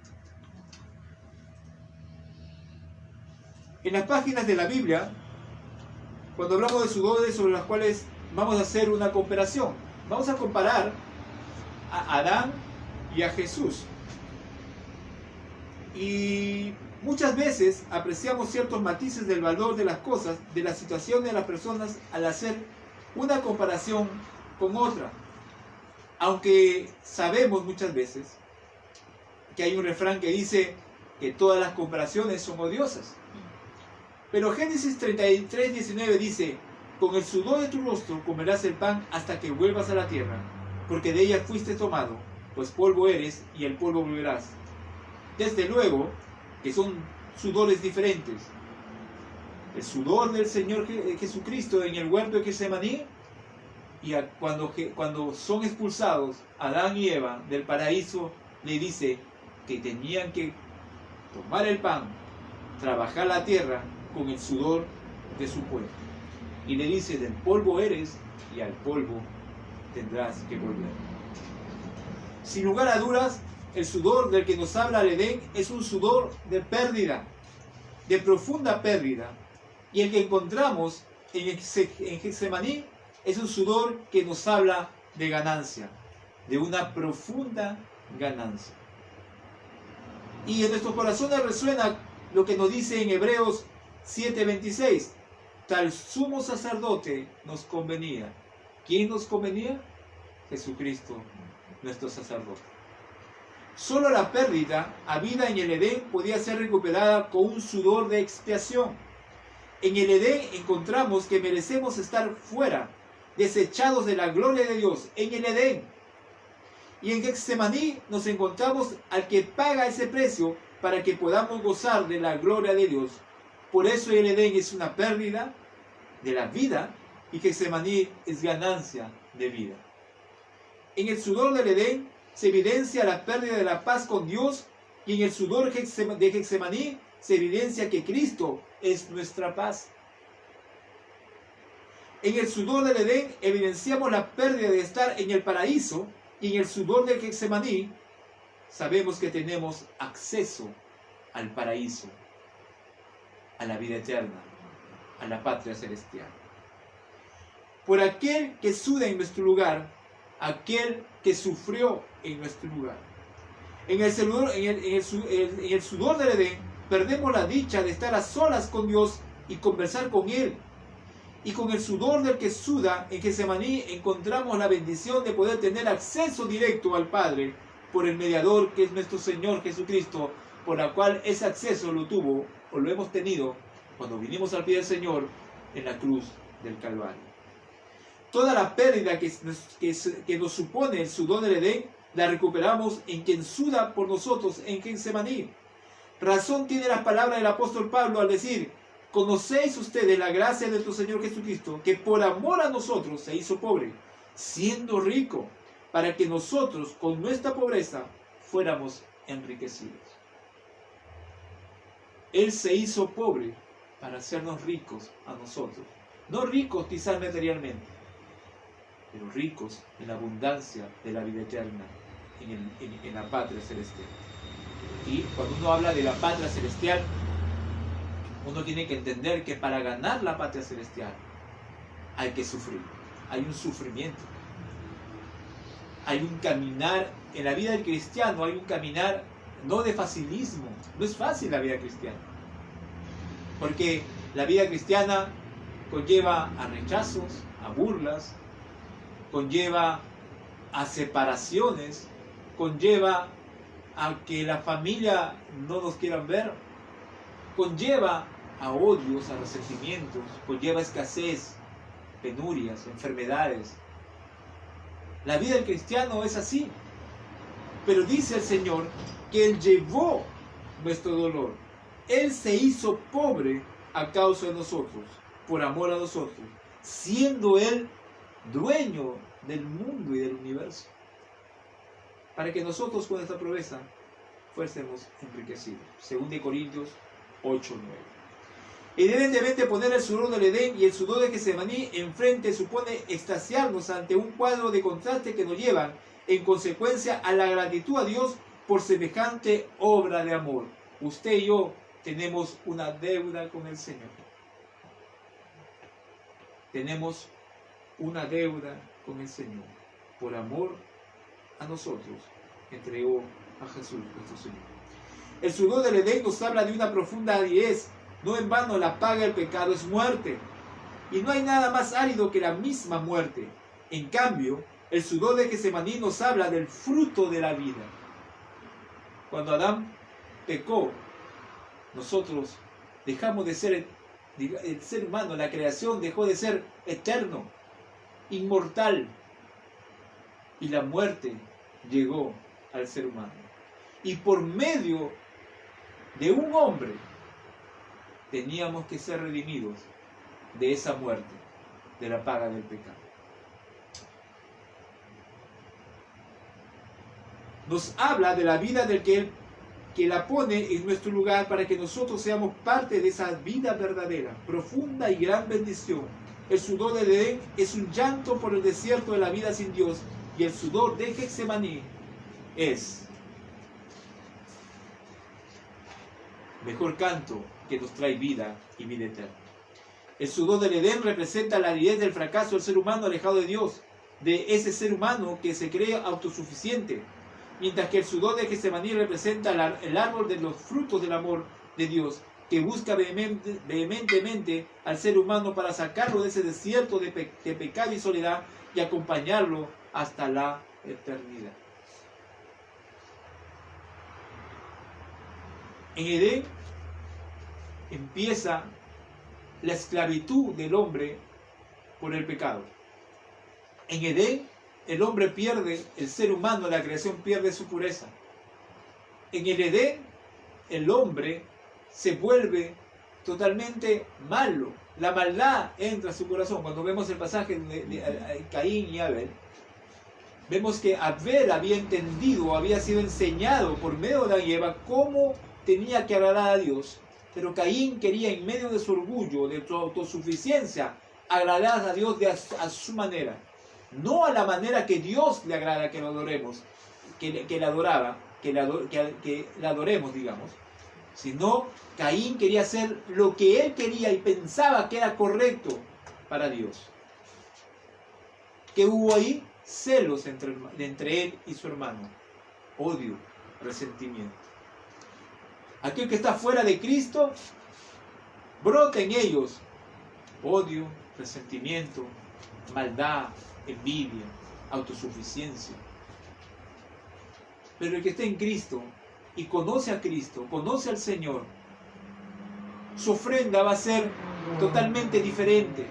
En las páginas de la Biblia, cuando hablamos de sudores sobre las cuales vamos a hacer una comparación, vamos a comparar a Adán y a Jesús. Y muchas veces apreciamos ciertos matices del valor de las cosas, de la situación de las personas, al hacer una comparación con otra. Aunque sabemos muchas veces que hay un refrán que dice que todas las comparaciones son odiosas. Pero Génesis 33:19 dice: con el sudor de tu rostro comerás el pan hasta que vuelvas a la tierra, porque de ella fuiste tomado, pues polvo eres y el polvo volverás. Desde luego que son sudores diferentes. El sudor del Señor Jesucristo en el huerto de Getsemaní, y cuando son expulsados Adán y Eva del paraíso, le dice que tenían que tomar el pan, trabajar la tierra con el sudor de su pueblo. Y le dice: del polvo eres y al polvo tendrás que volver. Sin lugar a dudas, el sudor del que nos habla el Edén es un sudor de pérdida, de profunda pérdida. Y el que encontramos en Getsemaní es un sudor que nos habla de ganancia, de una profunda ganancia. Y en nuestros corazones resuena lo que nos dice en Hebreos 7:26: tal sumo sacerdote nos convenía. ¿Quién nos convenía? Jesucristo, nuestro sacerdote. Solo la pérdida habida en el Edén podía ser recuperada con un sudor de expiación. En el Edén encontramos que merecemos estar fuera, desechados de la gloria de Dios, en el Edén. Y en Getsemaní nos encontramos al que paga ese precio para que podamos gozar de la gloria de Dios. Por eso el Edén es una pérdida de la vida y Getsemaní es ganancia de vida. En el sudor del Edén se evidencia la pérdida de la paz con Dios, y en el sudor de Getsemaní se evidencia que Cristo es nuestra paz. En el sudor del Edén evidenciamos la pérdida de estar en el paraíso, y en el sudor de Getsemaní sabemos que tenemos acceso al paraíso, a la vida eterna, a la patria celestial. Por aquel que suda en nuestro lugar, aquel que sufrió en nuestro lugar. En el sudor del Edén perdemos la dicha de estar a solas con Dios y conversar con Él. Y con el sudor del que suda en Getsemaní encontramos la bendición de poder tener acceso directo al Padre por el mediador que es nuestro Señor Jesucristo, por la cual ese acceso lo tuvo o lo hemos tenido cuando vinimos al pie del Señor en la cruz del Calvario. Toda la pérdida que nos supone el sudor del Edén la recuperamos en quien suda por nosotros en Getsemaní. Razón tiene las palabras del apóstol Pablo al decir: conocéis ustedes la gracia de nuestro Señor Jesucristo, que por amor a nosotros se hizo pobre, siendo rico, para que nosotros con nuestra pobreza fuéramos enriquecidos. Él se hizo pobre para hacernos ricos a nosotros. No ricos quizás materialmente, pero ricos en la abundancia de la vida eterna, en la patria celestial. Y cuando uno habla de la patria celestial, uno tiene que entender que para ganar la patria celestial hay que sufrir. hay un sufrimiento. Hay un caminar, en la vida del cristiano hay un caminar no de facilismo. No es fácil la vida cristiana. Porque la vida cristiana conlleva a rechazos, a burlas, conlleva a separaciones, conlleva a que la familia no nos quieran ver, conlleva a odios, a resentimientos, conlleva escasez, penurias, enfermedades. La vida del cristiano es así. Pero dice el Señor que Él llevó nuestro dolor. Él se hizo pobre a causa de nosotros, por amor a nosotros, siendo Él dueño del mundo y del universo, para que nosotros con esta promesa fuésemos enriquecidos. 2 Corintios 8:9. Evidentemente poner el sudor del Edén y el sudor de Getsemaní enfrente supone extasiarnos ante un cuadro de contraste que nos llevan en consecuencia a la gratitud a Dios por semejante obra de amor. Usted y yo tenemos una deuda con el Señor. Tenemos una deuda con el Señor. Por amor a nosotros, entregó a Jesús nuestro Señor. El sudor del Edén nos habla de una profunda aridez. No en vano la paga del pecado es muerte. Y no hay nada más árido que la misma muerte. En cambio, el sudor de Getsemaní nos habla del fruto de la vida. Cuando Adán pecó, nosotros dejamos de ser, el ser humano, la creación dejó de ser eterno, inmortal. Y la muerte llegó al ser humano. Y por medio de un hombre, teníamos que ser redimidos de esa muerte, de la paga del pecado. Nos habla de la vida del que la pone en nuestro lugar para que nosotros seamos parte de esa vida verdadera, profunda y gran bendición. El sudor del Edén es un llanto por el desierto de la vida sin Dios, y el sudor de Getsemaní es mejor canto que nos trae vida y vida eterna. El sudor del Edén representa la aridez del fracaso del ser humano alejado de Dios, de ese ser humano que se cree autosuficiente, mientras que el sudor de Getsemaní representa el árbol de los frutos del amor de Dios, que busca vehementemente al ser humano para sacarlo de ese desierto de pecado y soledad y acompañarlo hasta la eternidad. En Edén empieza la esclavitud del hombre por el pecado. En Edén el hombre pierde, el ser humano, la creación pierde su pureza. En el Edén el hombre se vuelve totalmente malo. La maldad entra a su corazón. Cuando vemos el pasaje de Caín y Abel, vemos que Abel había entendido, había sido enseñado por medio de Adán y Eva cómo tenía que agradar a Dios, pero Caín quería, en medio de su orgullo, de su autosuficiencia, agradar a Dios a su manera, no a la manera que Dios le agrada que lo adoremos, que le adoremos, digamos, sino Caín quería hacer lo que él quería y pensaba que era correcto para Dios. ¿Qué hubo ahí? Celos entre él y su hermano, odio, resentimiento. Aquel que está fuera de Cristo, brota en ellos odio, resentimiento, maldad, envidia, autosuficiencia. Pero el que está en Cristo y conoce a Cristo, conoce al Señor, su ofrenda va a ser totalmente diferente,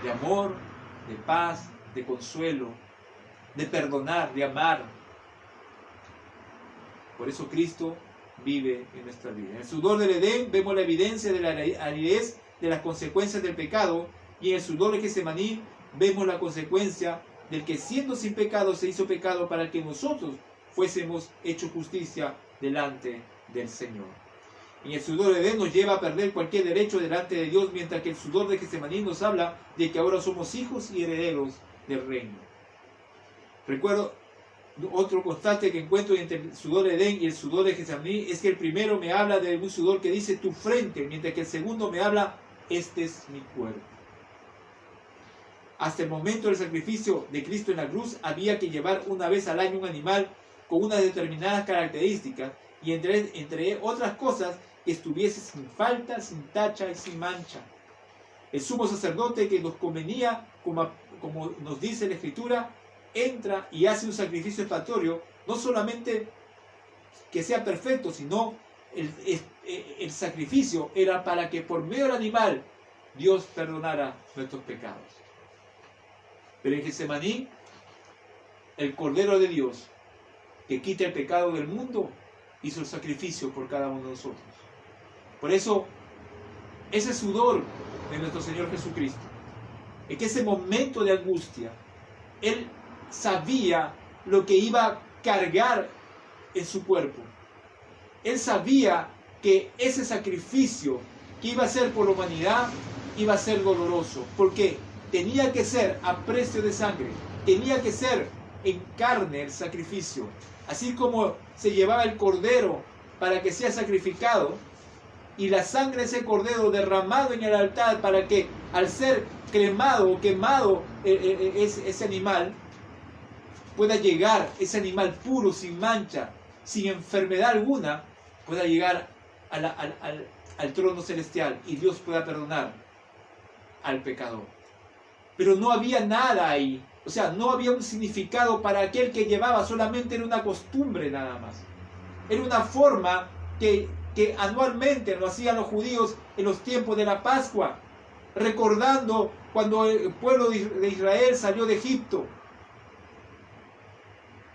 de amor, de paz, de consuelo, de perdonar, de amar. Por eso Cristo vive en nuestra vida. En el sudor del Edén vemos la evidencia de la aridez de las consecuencias del pecado, y en el sudor de Getsemaní vemos la consecuencia del que, siendo sin pecado, se hizo pecado para que nosotros fuésemos hechos justicia delante del Señor. En el sudor de Edén nos lleva a perder cualquier derecho delante de Dios, mientras que el sudor de Getsemaní nos habla de que ahora somos hijos y herederos del reino. Recuerdo otro contraste que encuentro entre el sudor de Edén y el sudor de Getsemaní es que el primero me habla de un sudor que dice tu frente, mientras que el segundo me habla, este es mi cuerpo. hasta el momento del sacrificio de Cristo en la cruz, había que llevar una vez al año un animal con unas determinadas características y entre otras cosas, que estuviese sin falta, sin tacha y sin mancha. El sumo sacerdote que nos convenía, como nos dice la Escritura, entra y hace un sacrificio expiatorio, no solamente que sea perfecto, sino el sacrificio era para que por medio del animal Dios perdonara nuestros pecados. Pero en Getsemaní, el Cordero de Dios, que quita el pecado del mundo, hizo el sacrificio por cada uno de nosotros. Por eso, ese sudor de nuestro Señor Jesucristo, en que ese momento de angustia, Él sabía lo que iba a cargar en su cuerpo. Él sabía que ese sacrificio que iba a ser por la humanidad iba a ser doloroso, porque tenía que ser a precio de sangre, tenía que ser en carne el sacrificio. Así como se llevaba el cordero para que sea sacrificado, y la sangre de ese cordero derramado en el altar para que al ser cremado o quemado ese animal, pueda llegar ese animal puro, sin mancha, sin enfermedad alguna, pueda llegar al trono celestial y Dios pueda perdonar al pecador. Pero no había nada ahí, o sea, no había un significado para aquel que llevaba, solamente era una costumbre nada más. Era una forma que anualmente lo hacían los judíos en los tiempos de la Pascua, recordando cuando el pueblo de Israel salió de Egipto.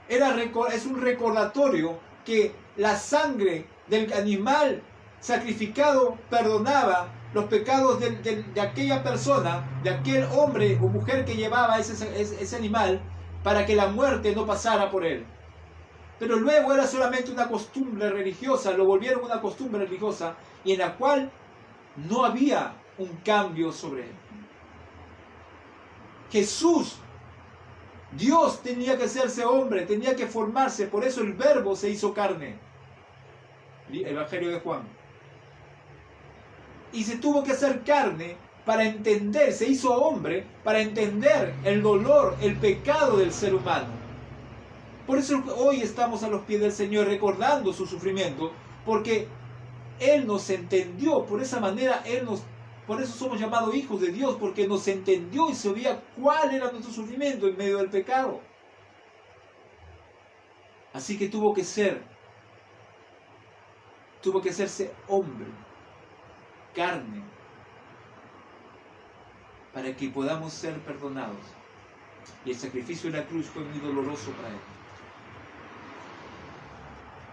Es un recordatorio que la sangre del animal sacrificado perdonaba los pecados de aquella persona, de aquel hombre o mujer que llevaba ese animal, para que la muerte no pasara por él. Pero luego era solamente una costumbre religiosa, lo volvieron una costumbre religiosa, y en la cual no había un cambio sobre él. Jesús, Dios, tenía que hacerse hombre, tenía que formarse, por eso el Verbo se hizo carne. Evangelio de Juan. Y se tuvo que hacer carne para entender, se hizo hombre para entender el dolor, el pecado del ser humano. Por eso hoy estamos a los pies del Señor recordando su sufrimiento, porque Él nos entendió, por esa manera por eso somos llamados hijos de Dios, porque nos entendió y sabía cuál era nuestro sufrimiento en medio del pecado. Así que tuvo que hacerse hombre, carne, para que podamos ser perdonados. Y el sacrificio de la cruz fue muy doloroso para Él.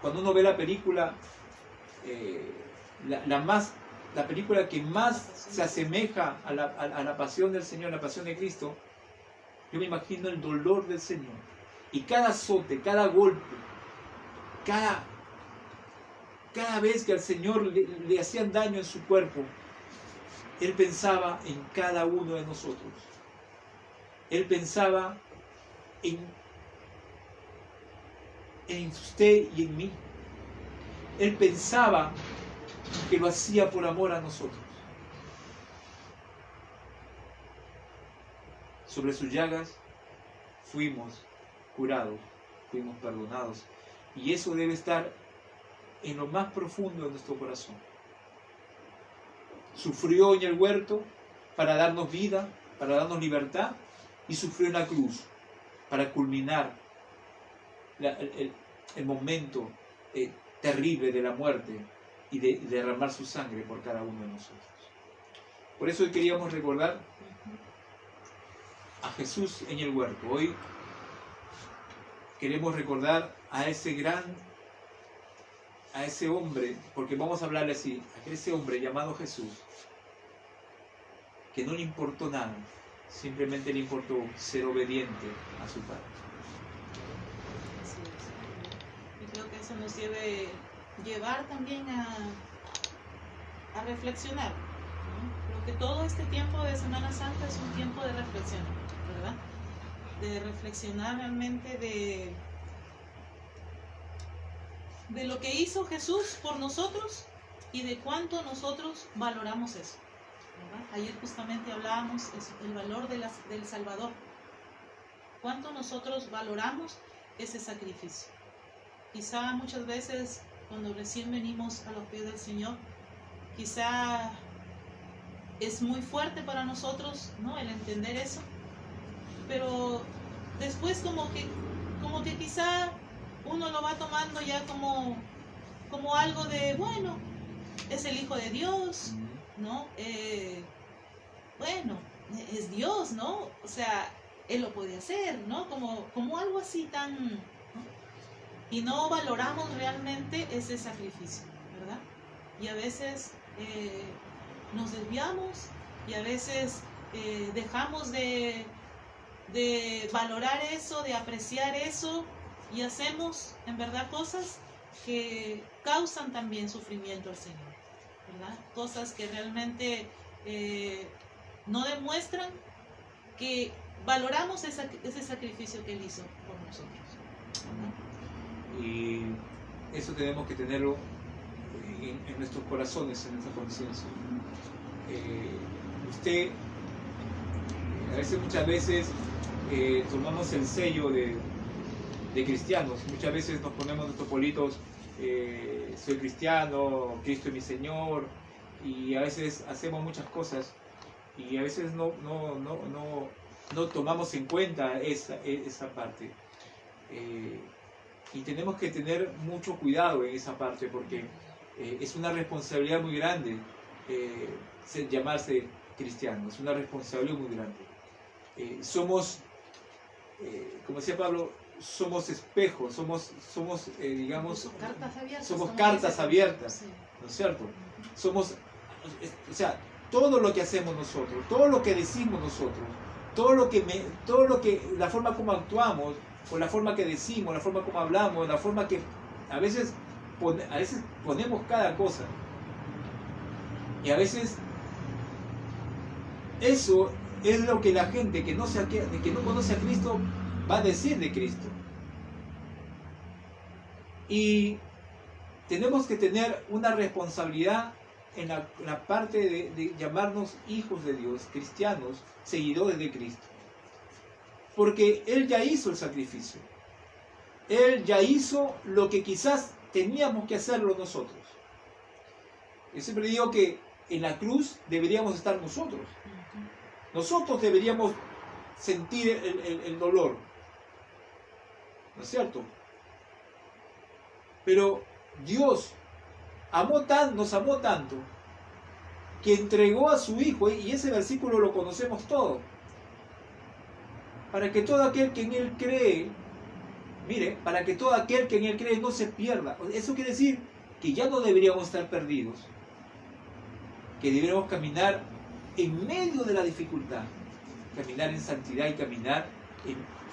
Cuando uno ve la película, la película que más se asemeja a la pasión del Señor, la pasión de Cristo, yo me imagino el dolor del Señor. Y cada azote, cada golpe, cada vez que al Señor le hacían daño en su cuerpo, Él pensaba en cada uno de nosotros. Él pensaba en usted y en mí. Él pensaba que lo hacía por amor a nosotros. Sobre sus llagas fuimos curados, fuimos perdonados. Y eso debe estar en lo más profundo de nuestro corazón. Sufrió en el huerto para darnos vida, para darnos libertad, y sufrió en la cruz para culminar el momento terrible de la muerte y de derramar su sangre por cada uno de nosotros. Por eso hoy queríamos recordar a Jesús en el huerto. Hoy queremos recordar a ese hombre, porque vamos a hablarle así, a ese hombre llamado Jesús, que no le importó nada, simplemente le importó ser obediente a su Padre. Así es. Y creo que eso nos debe llevar también a reflexionar, ¿no? Creo que todo este tiempo de Semana Santa es un tiempo de reflexión, ¿verdad? De reflexionar realmente de lo que hizo Jesús por nosotros y de cuánto nosotros valoramos eso. ¿verdad? Ayer justamente hablábamos el valor del Salvador. ¿Cuánto nosotros valoramos ese sacrificio? Quizá muchas veces cuando recién venimos a los pies del Señor, quizá es muy fuerte para nosotros, ¿no?, el entender eso, pero después como que quizá uno lo va tomando ya como algo de, bueno, es el Hijo de Dios, ¿no? Bueno, es Dios, ¿no? O sea, Él lo puede hacer, ¿no? Como algo así tan, ¿no? Y no valoramos realmente ese sacrificio, ¿verdad? Y a veces nos desviamos y a veces dejamos de valorar eso, de apreciar eso, y hacemos en verdad cosas que causan también sufrimiento al Señor, ¿verdad? Cosas que realmente no demuestran que valoramos ese sacrificio que Él hizo por nosotros, ¿verdad? Y eso tenemos que tenerlo en nuestros corazones, en nuestra conciencia. Usted, muchas veces tomamos el sello de cristianos. Muchas veces nos ponemos nuestros politos, soy cristiano, Cristo es mi Señor, y a veces hacemos muchas cosas y a veces no tomamos en cuenta esa parte. Y tenemos que tener mucho cuidado en esa parte, porque es una responsabilidad muy grande llamarse cristiano, es una responsabilidad muy grande. Somos, como decía Pablo, somos espejos, somos digamos, somos cartas abiertas, sí, ¿no es cierto? Somos, o sea, todo lo que hacemos nosotros, todo lo que decimos nosotros, la forma como actuamos, o la forma que decimos, la forma como hablamos, la forma que a veces ponemos cada cosa, y a veces eso es lo que la gente que no conoce a Cristo va a decir de Cristo. Y tenemos que tener una responsabilidad en la parte de llamarnos hijos de Dios, cristianos, seguidores de Cristo. Porque Él ya hizo el sacrificio. Él ya hizo lo que quizás teníamos que hacerlo nosotros. Yo siempre digo que en la cruz deberíamos estar nosotros. Nosotros deberíamos sentir el dolor, ¿no es cierto? Pero Dios nos amó tanto que entregó a su Hijo, y ese versículo lo conocemos todos, para que todo aquel que en Él cree, para que todo aquel que en Él cree no se pierda. Eso quiere decir que ya no deberíamos estar perdidos, que deberíamos caminar en medio de la dificultad, caminar en santidad y caminar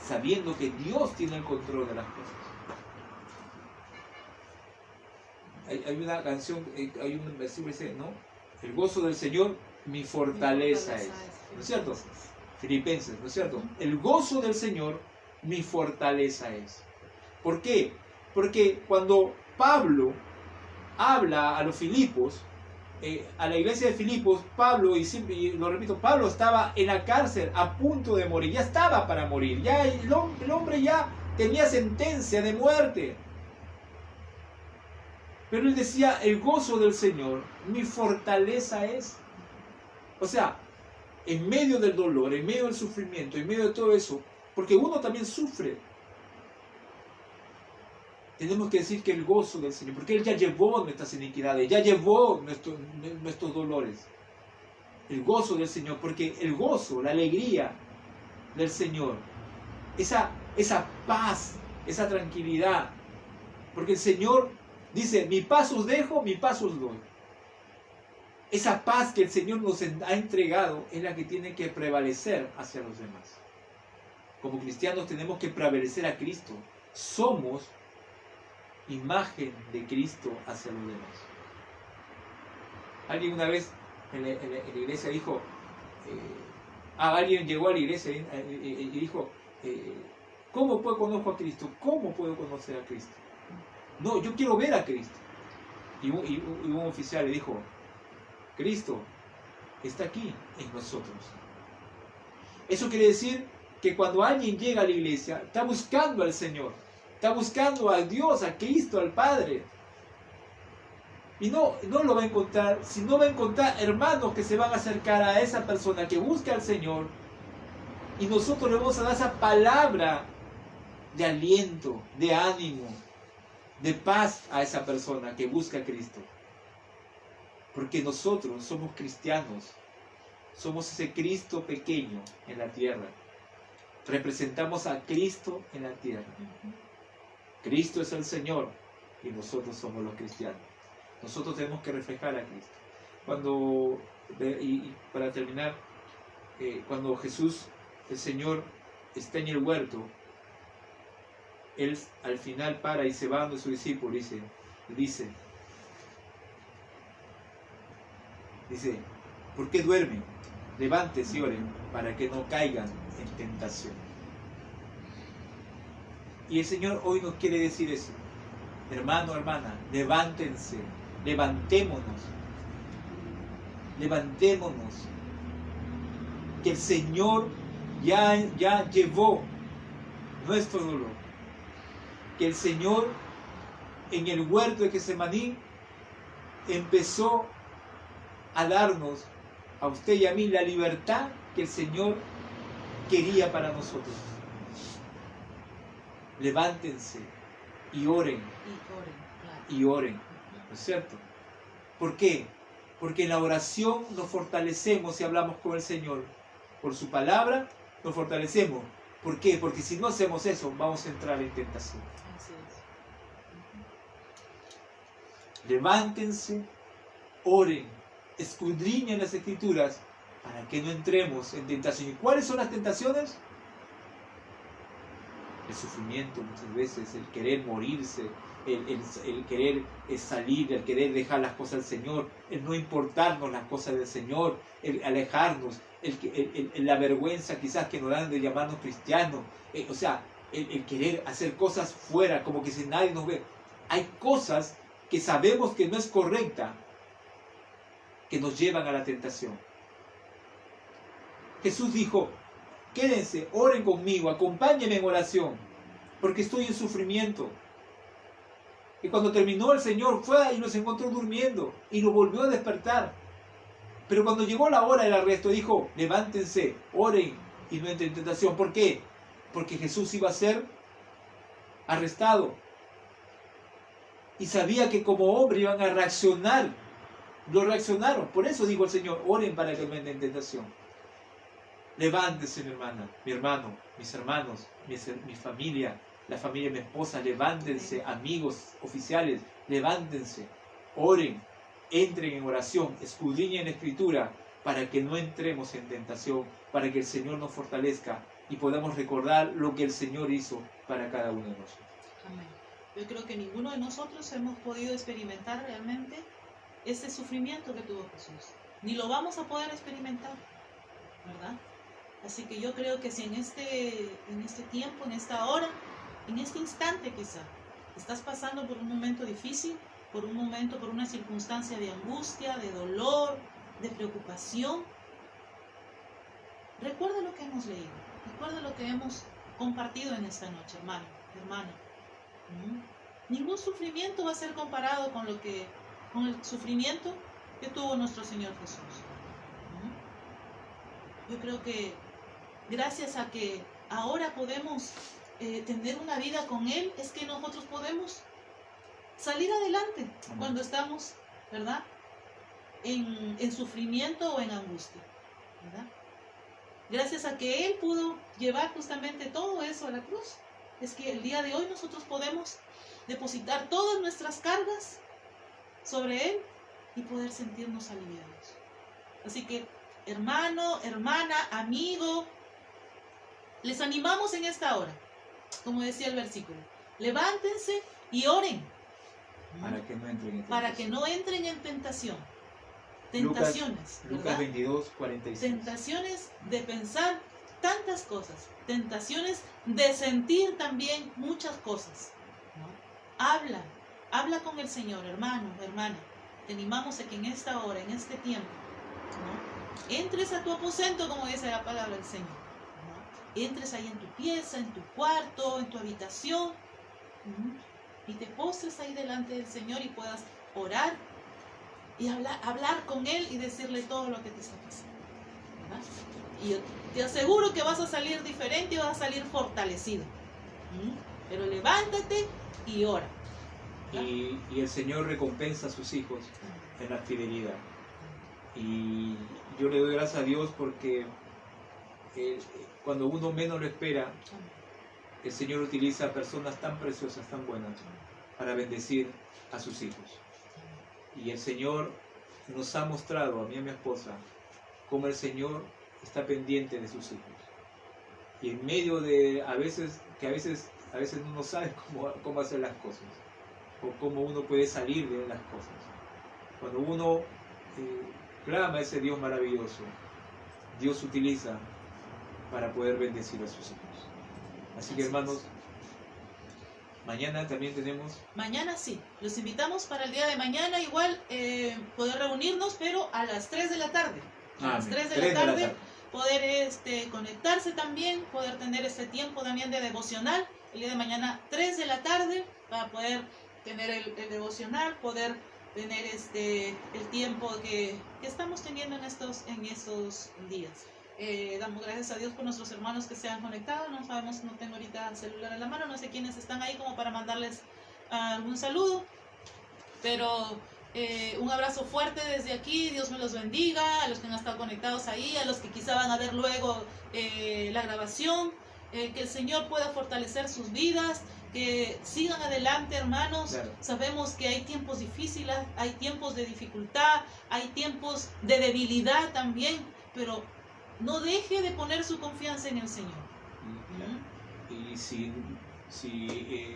sabiendo que Dios tiene el control de las cosas. Hay una canción, hay un versículo que dice, ¿no? El gozo del Señor mi fortaleza es, ¿no es cierto? Filipenses, ¿no es cierto? El gozo del Señor mi fortaleza es. ¿Por qué? Porque cuando Pablo habla a los Filipos, a la iglesia de Filipos, Pablo, y lo repito, Pablo estaba en la cárcel a punto de morir, ya estaba para morir, ya el hombre ya tenía sentencia de muerte. Pero él decía, el gozo del Señor, mi fortaleza es. O sea, en medio del dolor, en medio del sufrimiento, en medio de todo eso, porque uno también sufre, tenemos que decir que el gozo del Señor, porque Él ya llevó nuestras iniquidades, ya llevó nuestros dolores. El gozo del Señor, porque el gozo, la alegría del Señor, esa paz, esa tranquilidad, porque el Señor dice, mi paz os dejo, mi paz os doy. Esa paz que el Señor nos ha entregado es la que tiene que prevalecer hacia los demás. Como cristianos tenemos que prevalecer a Cristo. Somos imagen de Cristo hacia los demás. Alguien una vez en la iglesia dijo, alguien llegó a la iglesia y dijo, ¿cómo puedo conocer a Cristo? ¿Cómo puedo conocer a Cristo? No, yo quiero ver a Cristo. Y un oficial le dijo, Cristo está aquí en nosotros. Eso quiere decir que cuando alguien llega a la iglesia, está buscando al Señor, está buscando a Dios, a Cristo, al Padre. Y no lo va a encontrar, sino va a encontrar hermanos que se van a acercar a esa persona que busca al Señor. Y nosotros le vamos a dar esa palabra de aliento, de ánimo, de paz a esa persona que busca a Cristo. Porque nosotros somos cristianos, somos ese Cristo pequeño en la tierra. Representamos a Cristo en la tierra. Cristo es el Señor y nosotros somos los cristianos. Nosotros tenemos que reflejar a Cristo. Para terminar, cuando Jesús, el Señor, está en el huerto, Él al final para y se va donde su discípulo y dice, ¿por qué duermen? Levántese y oren para que no caigan en tentación. Y el Señor hoy nos quiere decir eso. Hermano, hermana, levántense, levantémonos, que el Señor ya llevó nuestro dolor, que el Señor en el huerto de Getsemaní empezó a darnos a usted y a mí la libertad que el Señor quería para nosotros. Levántense y oren. Y oren, ¿no es cierto? ¿Por qué? Porque en la oración nos fortalecemos y hablamos con el Señor. Por su palabra nos fortalecemos. ¿Por qué? Porque si no hacemos eso, vamos a entrar en tentación. Así es. Levántense, oren, escudriñen las Escrituras para que no entremos en tentación. ¿Y cuáles son las tentaciones? El sufrimiento muchas veces, el querer morirse, el querer salir, el querer dejar las cosas del Señor, el no importarnos las cosas del Señor, el alejarnos, la vergüenza quizás que nos dan de llamarnos cristianos, el querer hacer cosas fuera, como que si nadie nos ve. Hay cosas que sabemos que no es correcta, que nos llevan a la tentación. Jesús dijo, quédense, oren conmigo, acompáñenme en oración, porque estoy en sufrimiento. Y cuando terminó el Señor fue y los encontró durmiendo y los volvió a despertar. Pero cuando llegó la hora del arresto dijo, levántense, oren y no entren en tentación. ¿Por qué? Porque Jesús iba a ser arrestado. Y sabía que como hombre iban a reaccionar. Lo reaccionaron. Por eso dijo el Señor, oren para que no entren en tentación. Levántense, mi hermana, mi hermano, mis hermanos, mi familia, la familia de mi esposa, levántense, amigos, oficiales, levántense, oren, entren en oración, escudriñen la Escritura para que no entremos en tentación, para que el Señor nos fortalezca y podamos recordar lo que el Señor hizo para cada uno de nosotros. Amén. Yo creo que ninguno de nosotros hemos podido experimentar realmente ese sufrimiento que tuvo Jesús, ni lo vamos a poder experimentar, ¿verdad? Así que yo creo que si en este tiempo, en esta hora, en este instante quizá, estás pasando por un momento difícil, por una circunstancia de angustia, de dolor, de preocupación, recuerda lo que hemos leído, recuerda lo que hemos compartido en esta noche, hermano, hermana. Ningún sufrimiento va a ser comparado con el sufrimiento que tuvo nuestro Señor Jesús. Yo creo que gracias a que ahora podemos tener una vida con Él, es que nosotros podemos salir adelante cuando estamos, ¿verdad?, en sufrimiento o en angustia, ¿verdad? Gracias a que Él pudo llevar justamente todo eso a la cruz, es que el día de hoy nosotros podemos depositar todas nuestras cargas sobre Él y poder sentirnos aliviados. Así que, hermano, hermana, amigo, les animamos en esta hora, como decía el versículo, levántense y oren para que no entren en tentación. Tentaciones, Lucas 22, 46. Tentaciones de pensar tantas cosas, tentaciones de sentir también muchas cosas, ¿no? Habla con el Señor, hermano, hermana. Te animamos a que en esta hora, en este tiempo, ¿no?, entres a tu aposento, como dice la palabra del Señor. Entres ahí en tu pieza, en tu cuarto, en tu habitación, y te postres ahí delante del Señor y puedas orar y hablar con Él y decirle todo lo que te está pasando, ¿verdad? Y yo te aseguro que vas a salir diferente y vas a salir fortalecido. Pero levántate y ora. Y el Señor recompensa a sus hijos en la fidelidad. Y yo le doy gracias a Dios porque cuando uno menos lo espera, el Señor utiliza a personas tan preciosas, tan buenas, para bendecir a sus hijos. Y el Señor nos ha mostrado, a mí y a mi esposa, cómo el Señor está pendiente de sus hijos. Y en medio de, a veces uno no sabe cómo hacer las cosas, o cómo uno puede salir de las cosas. Cuando uno clama a ese Dios maravilloso, Dios utiliza para poder bendecir a sus hijos. Así que, hermanos, mañana también tenemos... Mañana sí, los invitamos para el día de mañana, igual poder reunirnos, pero a las 3 de la tarde. A las 3 de la tarde poder conectarse también, poder tener este tiempo también de devocional. El día de mañana, 3 de la tarde, para poder tener el devocional, poder tener el tiempo que estamos teniendo en estos días. Damos gracias a Dios por nuestros hermanos que se han conectado. No sabemos, no tengo ahorita el celular en la mano, no sé quiénes están ahí como para mandarles algún saludo, pero un abrazo fuerte desde aquí. Dios me los bendiga, a los que han estado conectados ahí, a los que quizá van a ver luego la grabación, que el Señor pueda fortalecer sus vidas, que sigan adelante, hermanos. Claro. Sabemos que hay tiempos difíciles, hay tiempos de dificultad, hay tiempos de debilidad también, pero no deje de poner su confianza en el Señor. Y si mi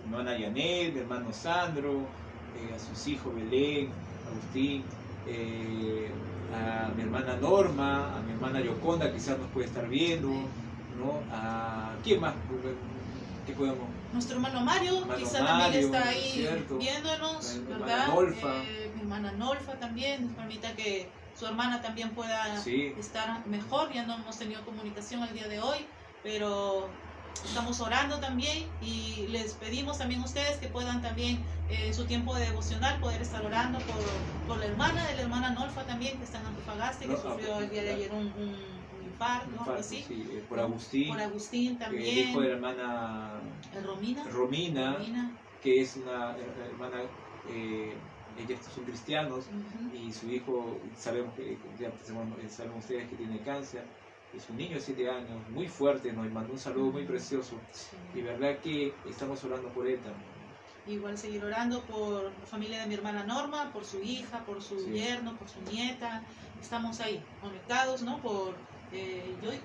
hermana Yanet, mi hermano Sandro, a sus hijos Belén, Agustín, a mi hermana Norma, a mi hermana Yoconda, quizás nos puede estar viendo, ¿no? ¿A quién más? ¿Qué podemos? Nuestro hermano Mario, quizá también está ahí, ¿cierto?, viéndonos, mi ¿verdad? Hermana Nolfa. Mi hermana Nolfa también, nos permita que su hermana también pueda estar mejor. Ya no hemos tenido comunicación el día de hoy, pero estamos orando también y les pedimos también a ustedes que puedan también en su tiempo de devocional poder estar orando por la hermana Nolfa también, que está en Antofagasta y que sufrió el día de ayer un infarto, algo así. Sí, por Agustín también, el hijo de la hermana Romina, que es una hermana, ellos son cristianos, y su hijo, sabemos ustedes que tiene cáncer. Es un niño de 7 años, muy fuerte, nos mandó un saludo muy precioso. Y verdad que estamos orando por él también. Igual seguir orando por la familia de mi hermana Norma, por su hija, por su yerno, por su nieta. Estamos ahí, conectados, ¿no? Por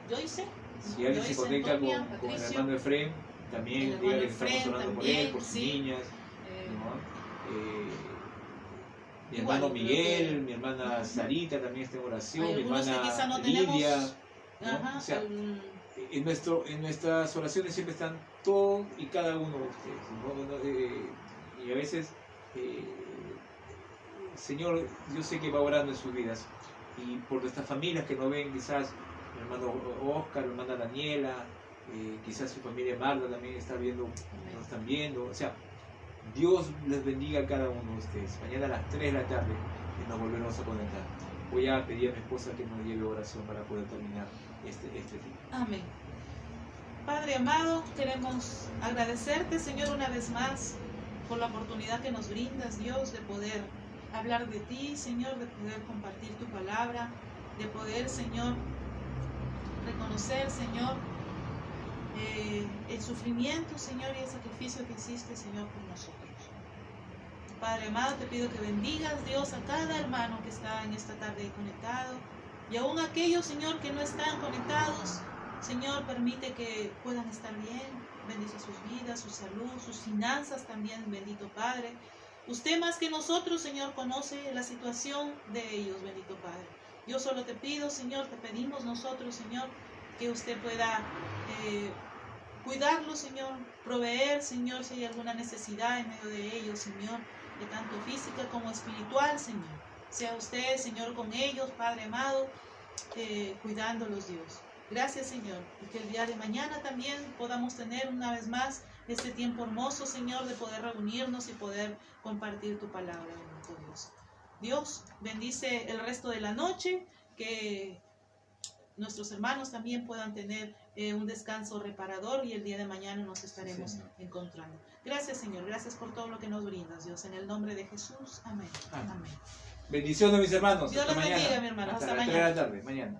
Joyce. Si alguien se conecta con el hermano Efraín, también diga que estamos orando por él, por sus niñas. Mi hermano Miguel, mi hermana Sarita también está en oración, mi hermana Lidia. ¿No? O sea, en nuestras oraciones siempre están todos y cada uno de ustedes, ¿no? Y a veces, Señor, yo sé que va orando en sus vidas, y por nuestras familias que no ven, quizás mi hermano Oscar, mi hermana Daniela, quizás su familia Marta también está viendo, nos están viendo. O sea, Dios les bendiga a cada uno de ustedes. Mañana a las 3 de la tarde nos volveremos a conectar. Voy a pedir a mi esposa que nos lleve oración para poder terminar este tiempo. Amén. Padre amado, queremos agradecerte, Señor, una vez más por la oportunidad que nos brindas, Dios, de poder hablar de ti, Señor, de poder compartir tu palabra, de poder, Señor, reconocer, Señor, el sufrimiento, Señor, y el sacrificio que hiciste, Señor, por nosotros. Padre amado, te pido que bendigas, Dios, a cada hermano que está en esta tarde conectado, y aún aquellos, Señor, que no están conectados. Señor, permite que puedan estar bien. Bendice sus vidas, su salud, sus finanzas también, bendito Padre. Usted más que nosotros, Señor, conoce la situación de ellos, bendito Padre. Yo solo te pido, Señor, te pedimos nosotros, Señor, que usted pueda cuidarlos, Señor, proveer, Señor, si hay alguna necesidad en medio de ellos, Señor, de tanto física como espiritual, Señor. Sea usted, Señor, con ellos, Padre amado, cuidándolos, Dios. Gracias, Señor, y que el día de mañana también podamos tener una vez más este tiempo hermoso, Señor, de poder reunirnos y poder compartir tu palabra, bendito Dios. Dios, bendice el resto de la noche, que nuestros hermanos también puedan tener un descanso reparador y el día de mañana nos estaremos encontrando. Gracias, Señor, gracias por todo lo que nos brindas, Dios, en el nombre de Jesús. Amén. Amén. Amén. Bendiciones, mis hermanos. Dios Hasta los bendiga, mañana. mi hermano. Hasta las 3 mañana. de la tarde, mañana.